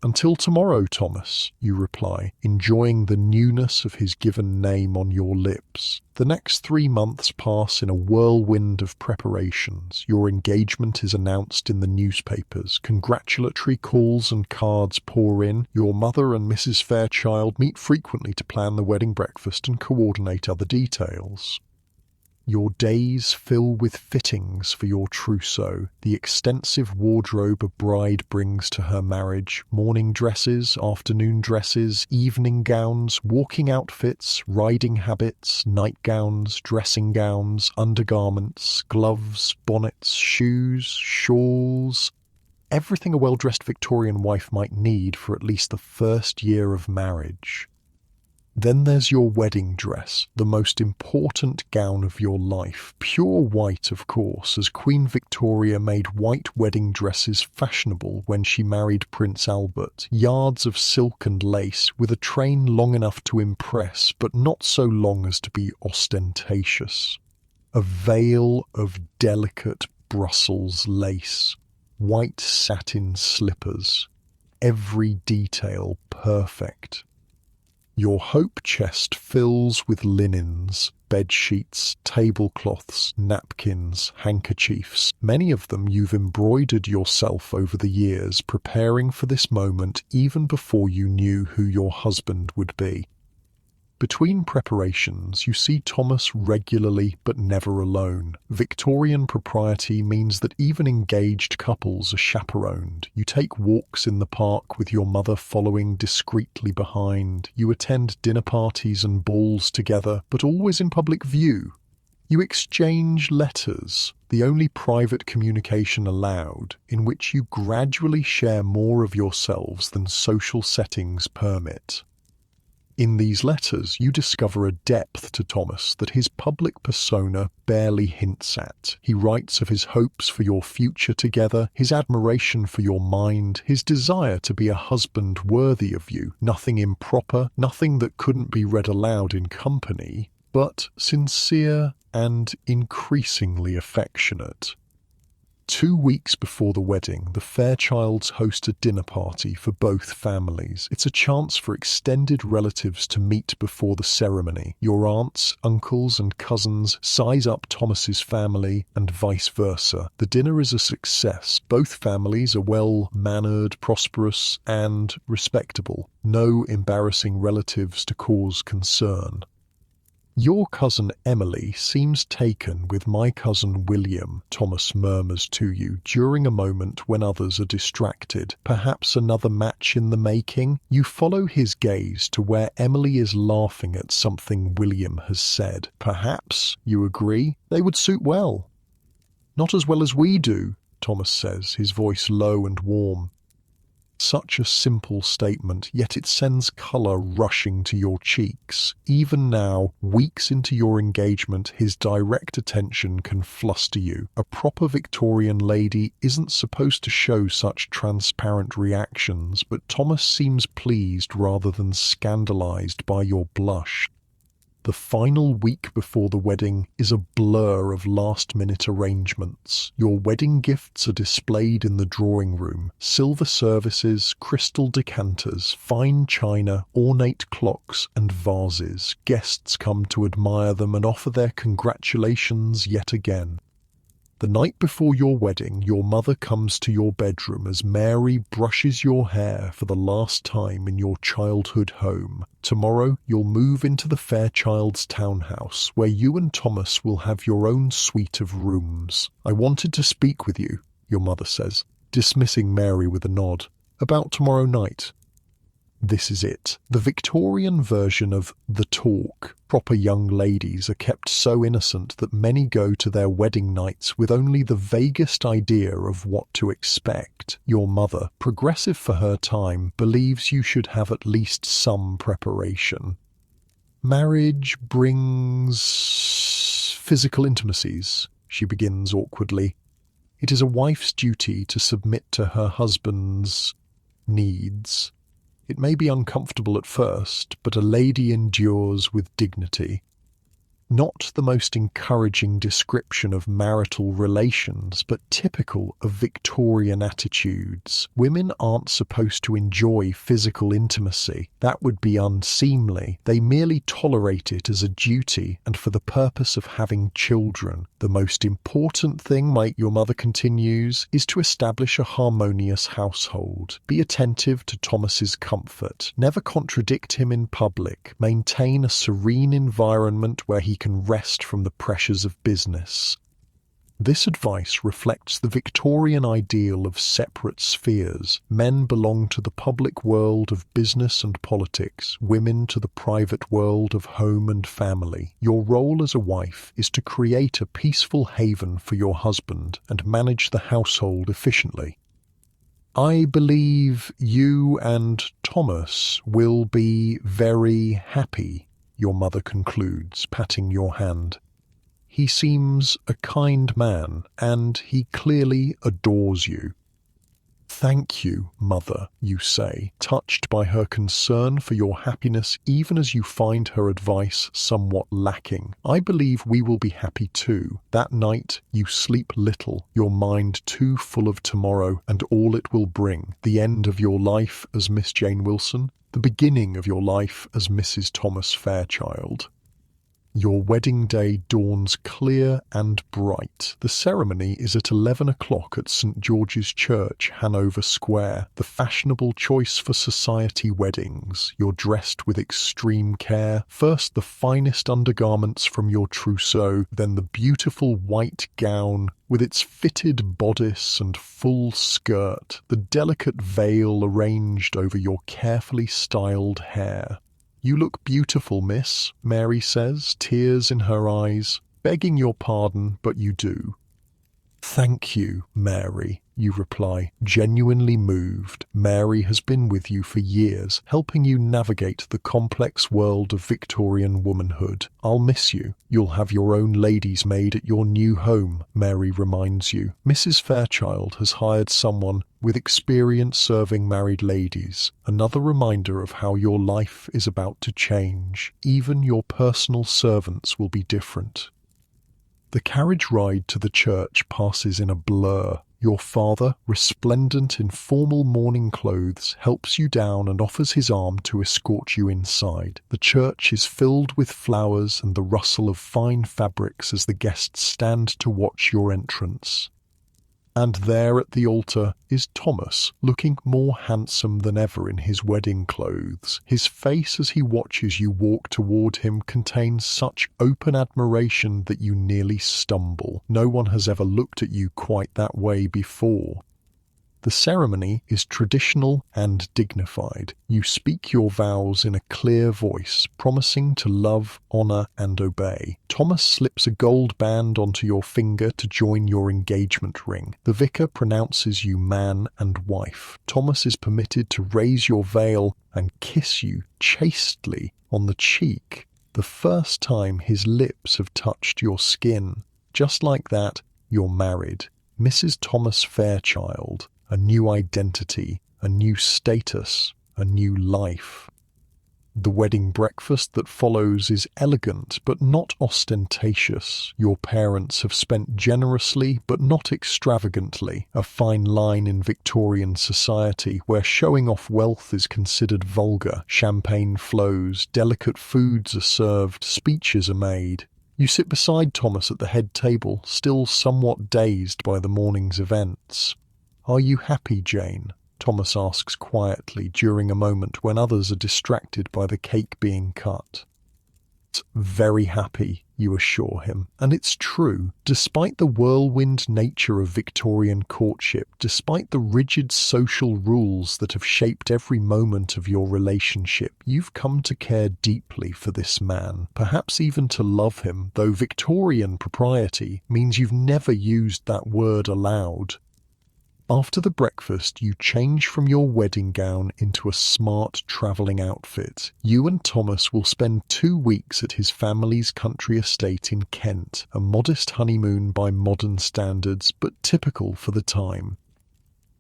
"Until tomorrow, Thomas," you reply, enjoying the newness of his given name on your lips. The next 3 months pass in a whirlwind of preparations. Your engagement is announced in the newspapers. Congratulatory calls and cards pour in. Your mother and Mrs. Fairchild meet frequently to plan the wedding breakfast and coordinate other details. Your days fill with fittings for your trousseau, the extensive wardrobe a bride brings to her marriage, morning dresses, afternoon dresses, evening gowns, walking outfits, riding habits, nightgowns, dressing gowns, undergarments, gloves, bonnets, shoes, shawls. Everything a well-dressed Victorian wife might need for at least the first year of marriage. Then there's your wedding dress, the most important gown of your life. Pure white, of course, as Queen Victoria made white wedding dresses fashionable when she married Prince Albert. Yards of silk and lace, with a train long enough to impress, but not so long as to be ostentatious. A veil of delicate Brussels lace. White satin slippers. Every detail perfect. Your hope chest fills with linens, bed-sheets, tablecloths, napkins, handkerchiefs. Many of them you've embroidered yourself over the years, preparing for this moment even before you knew who your husband would be. Between preparations, you see Thomas regularly but never alone. Victorian propriety means that even engaged couples are chaperoned. You take walks in the park with your mother following discreetly behind. You attend dinner parties and balls together, but always in public view. You exchange letters, the only private communication allowed, in which you gradually share more of yourselves than social settings permit. In these letters, you discover a depth to Thomas that his public persona barely hints at. He writes of his hopes for your future together, his admiration for your mind, his desire to be a husband worthy of you. Nothing improper, nothing that couldn't be read aloud in company, but sincere and increasingly affectionate. 2 weeks before the wedding, the Fairchilds host a dinner party for both families. It's a chance for extended relatives to meet before the ceremony. Your aunts, uncles and cousins size up Thomas's family and vice versa. The dinner is a success. Both families are well-mannered, prosperous and respectable. No embarrassing relatives to cause concern. "Your cousin Emily seems taken with my cousin William," Thomas murmurs to you during a moment when others are distracted. Perhaps another match in the making? You follow his gaze to where Emily is laughing at something William has said. Perhaps, you agree, they would suit well. "Not as well as we do," Thomas says, his voice low and warm. Such a simple statement, yet it sends colour rushing to your cheeks. Even now, weeks into your engagement, his direct attention can fluster you. A proper Victorian lady isn't supposed to show such transparent reactions, but Thomas seems pleased rather than scandalised by your blush. The final week before the wedding is a blur of last-minute arrangements. Your wedding gifts are displayed in the drawing room. Silver services, crystal decanters, fine china, ornate clocks and vases. Guests come to admire them and offer their congratulations yet again. The night before your wedding, your mother comes to your bedroom as Mary brushes your hair for the last time in your childhood home. Tomorrow, you'll move into the Fairchild's townhouse, where you and Thomas will have your own suite of rooms. "I wanted to speak with you," your mother says, dismissing Mary with a nod. "About tomorrow night." This is it. The Victorian version of the talk. Proper young ladies are kept so innocent that many go to their wedding nights with only the vaguest idea of what to expect. Your mother, progressive for her time, believes you should have at least some preparation. "Marriage brings physical intimacies," she begins awkwardly. "It is a wife's duty to submit to her husband's needs. It may be uncomfortable at first, but a lady endures with dignity." Not the most encouraging description of marital relations, but typical of Victorian attitudes. Women aren't supposed to enjoy physical intimacy. That would be unseemly. They merely tolerate it as a duty and for the purpose of having children. "The most important thing," your mother continues, "is to establish a harmonious household. Be attentive to Thomas's comfort. Never contradict him in public. Maintain a serene environment where he can rest from the pressures of business." This advice reflects the Victorian ideal of separate spheres. Men belong to the public world of business and politics, women to the private world of home and family. Your role as a wife is to create a peaceful haven for your husband and manage the household efficiently. "I believe you and Thomas will be very happy," your mother concludes, patting your hand. "He seems a kind man, and he clearly adores you." "Thank you, mother," you say, touched by her concern for your happiness even as you find her advice somewhat lacking. "I believe we will be happy too." That night, you sleep little, your mind too full of tomorrow and all it will bring. The end of your life as Miss Jane Wilson, the beginning of your life as Mrs. Thomas Fairchild. Your wedding day dawns clear and bright. The ceremony is at 11 o'clock at St. George's Church, Hanover Square, the fashionable choice for society weddings. You're dressed with extreme care. First the finest undergarments from your trousseau, then the beautiful white gown with its fitted bodice and full skirt, the delicate veil arranged over your carefully styled hair. "You look beautiful, miss," Mary says, tears in her eyes. "Begging your pardon, but you do." "Thank you, Mary," you reply, genuinely moved. Mary has been with you for years, helping you navigate the complex world of Victorian womanhood. "I'll miss you. You'll have your own lady's maid at your new home," Mary reminds you. Mrs. Fairchild has hired someone with experience serving married ladies. Another reminder of how your life is about to change. Even your personal servants will be different. The carriage ride to the church passes in a blur. Your father, resplendent in formal mourning clothes, helps you down and offers his arm to escort you inside. The church is filled with flowers and the rustle of fine fabrics as the guests stand to watch your entrance. And there at the altar is Thomas, looking more handsome than ever in his wedding clothes. His face as he watches you walk toward him contains such open admiration that you nearly stumble. No one has ever looked at you quite that way before. The ceremony is traditional and dignified. You speak your vows in a clear voice, promising to love, honor, and obey. Thomas slips a gold band onto your finger to join your engagement ring. The vicar pronounces you man and wife. Thomas is permitted to raise your veil and kiss you chastely on the cheek, the first time his lips have touched your skin. Just like that, you're married. Mrs. Thomas Fairchild. A new identity, a new status, a new life. The wedding breakfast that follows is elegant but not ostentatious. Your parents have spent generously but not extravagantly, a fine line in Victorian society where showing off wealth is considered vulgar. Champagne flows, delicate foods are served, speeches are made. You sit beside Thomas at the head table, still somewhat dazed by the morning's events. "Are you happy, Jane?" Thomas asks quietly during a moment when others are distracted by the cake being cut. "Very happy," you assure him. And it's true. Despite the whirlwind nature of Victorian courtship, despite the rigid social rules that have shaped every moment of your relationship, you've come to care deeply for this man, perhaps even to love him, though Victorian propriety means you've never used that word aloud. After the breakfast, you change from your wedding gown into a smart travelling outfit. You and Thomas will spend 2 weeks at his family's country estate in Kent, a modest honeymoon by modern standards, but typical for the time.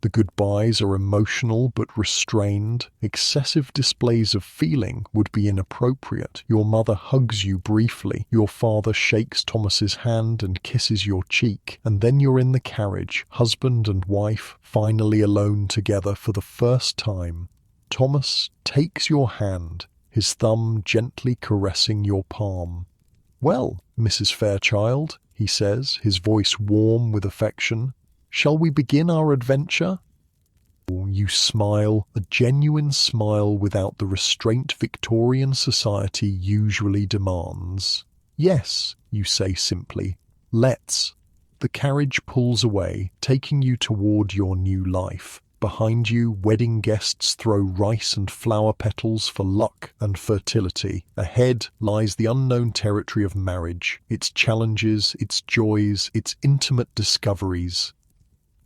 The goodbyes are emotional but restrained. Excessive displays of feeling would be inappropriate. Your mother hugs you briefly. Your father shakes Thomas's hand and kisses your cheek. And then you're in the carriage, husband and wife, finally alone together for the first time. Thomas takes your hand, his thumb gently caressing your palm. "Well, Mrs. Fairchild," he says, his voice warm with affection, "shall we begin our adventure?" You smile, a genuine smile without the restraint Victorian society usually demands. "Yes," you say simply, "let's." The carriage pulls away, taking you toward your new life. Behind you, wedding guests throw rice and flower petals for luck and fertility. Ahead lies the unknown territory of marriage, its challenges, its joys, its intimate discoveries.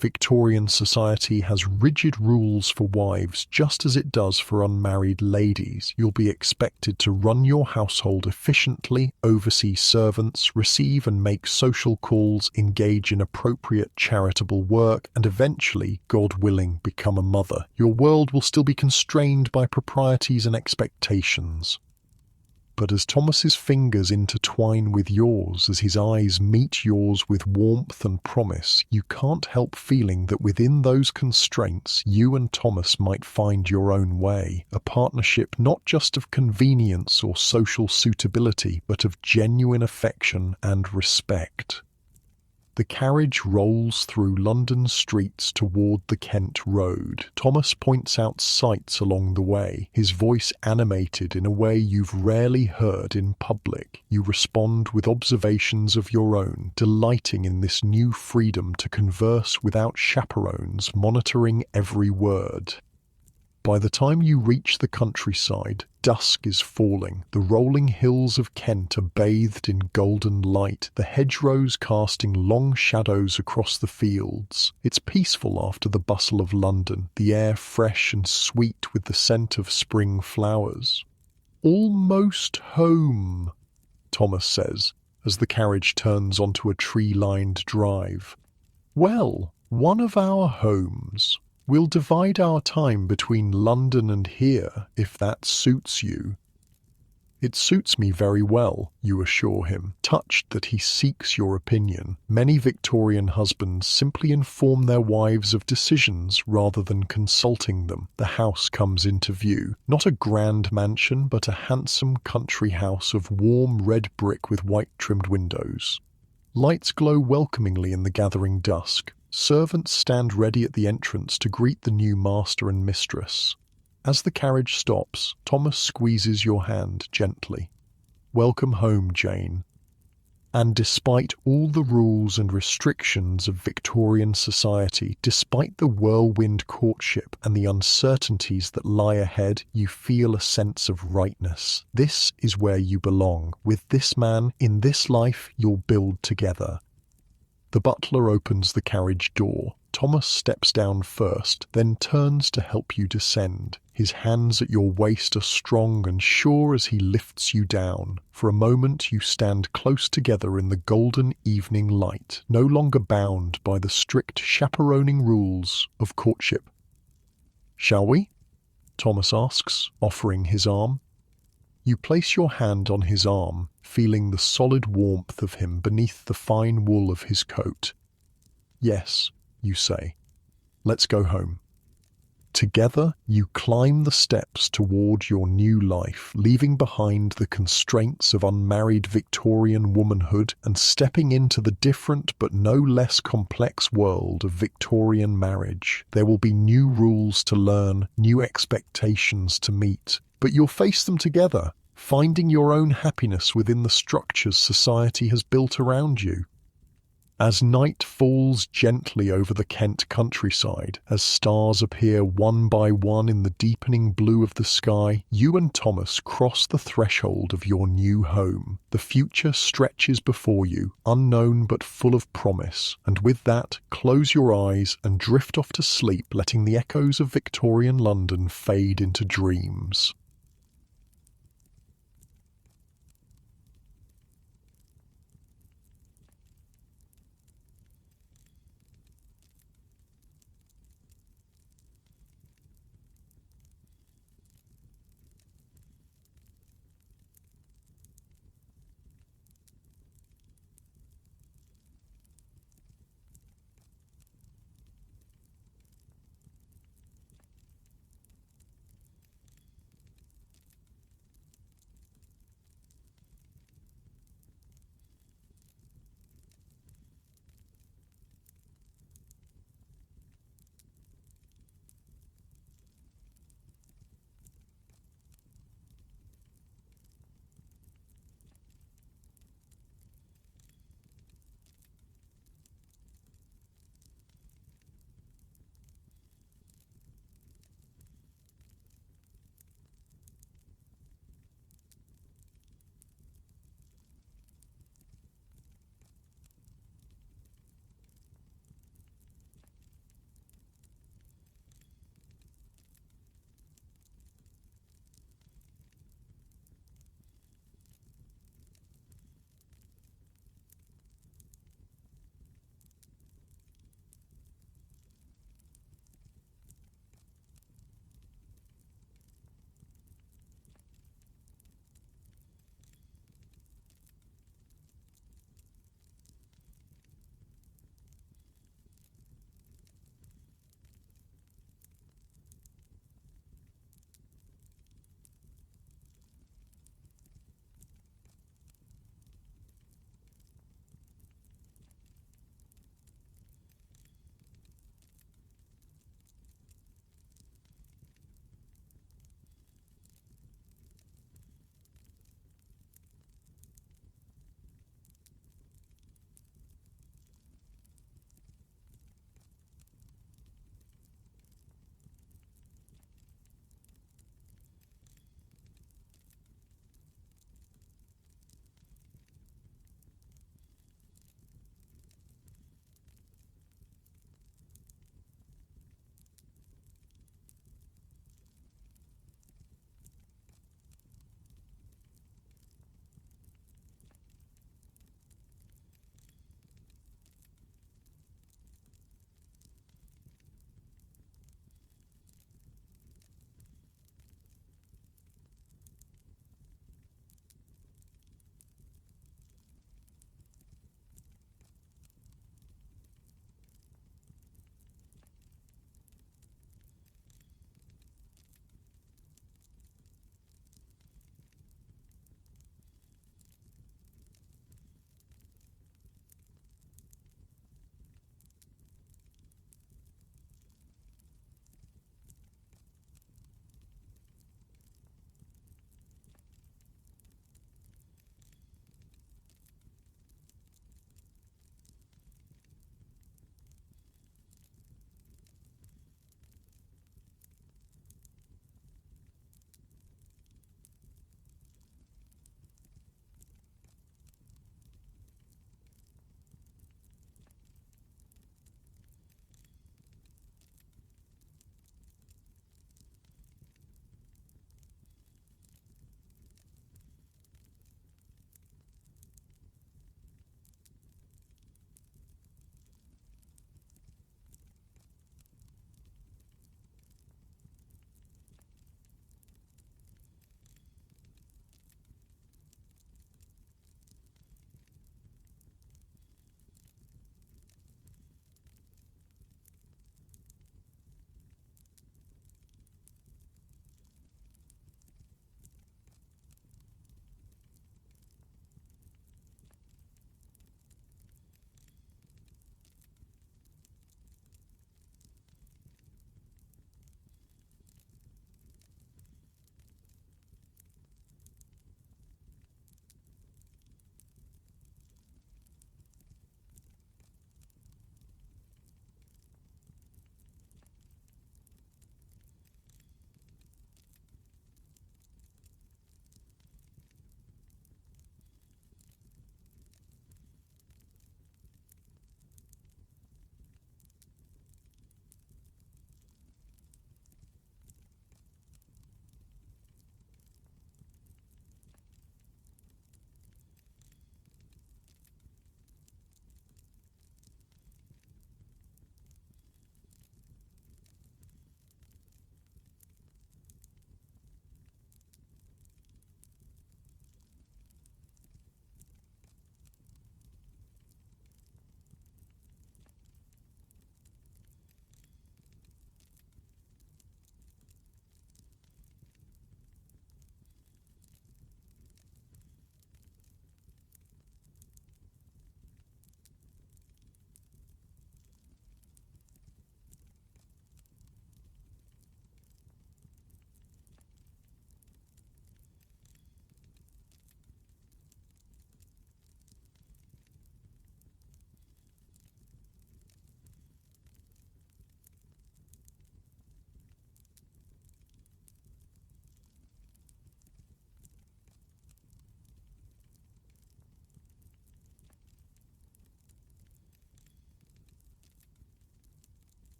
Victorian society has rigid rules for wives, just as it does for unmarried ladies. You'll be expected to run your household efficiently, oversee servants, receive and make social calls, engage in appropriate charitable work, and eventually, God willing, become a mother. Your world will still be constrained by proprieties and expectations. But as Thomas's fingers intertwine with yours, as his eyes meet yours with warmth and promise, you can't help feeling that within those constraints, you and Thomas might find your own way, a partnership not just of convenience or social suitability, but of genuine affection and respect. The carriage rolls through London streets toward the Kent Road. Thomas points out sights along the way, his voice animated in a way you've rarely heard in public. You respond with observations of your own, delighting in this new freedom to converse without chaperones monitoring every word. By the time you reach the countryside, dusk is falling. The rolling hills of Kent are bathed in golden light, the hedgerows casting long shadows across the fields. It's peaceful after the bustle of London, the air fresh and sweet with the scent of spring flowers. "Almost home," Thomas says, as the carriage turns onto a tree-lined drive. "Well, one of our homes. We'll divide our time between London and here, if that suits you." "It suits me very well," you assure him, touched that he seeks your opinion. Many Victorian husbands simply inform their wives of decisions rather than consulting them. The house comes into view. Not a grand mansion, but a handsome country house of warm red brick with white-trimmed windows. Lights glow welcomingly in the gathering dusk. Servants stand ready at the entrance to greet the new master and mistress. As the carriage stops, Thomas squeezes your hand gently. "Welcome home, Jane." And despite all the rules and restrictions of Victorian society, despite the whirlwind courtship and the uncertainties that lie ahead, you feel a sense of rightness. This is where you belong. With this man, in this life, you'll build together. The butler opens the carriage door. Thomas steps down first, then turns to help you descend. His hands at your waist are strong and sure as he lifts you down. For a moment you stand close together in the golden evening light, no longer bound by the strict chaperoning rules of courtship. "Shall we?" Thomas asks, offering his arm. You place your hand on his arm, feeling the solid warmth of him beneath the fine wool of his coat. "Yes," you say. "Let's go home." Together, you climb the steps toward your new life, leaving behind the constraints of unmarried Victorian womanhood and stepping into the different but no less complex world of Victorian marriage. There will be new rules to learn, new expectations to meet, but you'll face them together, finding your own happiness within the structures society has built around you. As night falls gently over the Kent countryside, as stars appear one by one in the deepening blue of the sky, you and Thomas cross the threshold of your new home. The future stretches before you, unknown but full of promise, and with that, close your eyes and drift off to sleep, letting the echoes of Victorian London fade into dreams.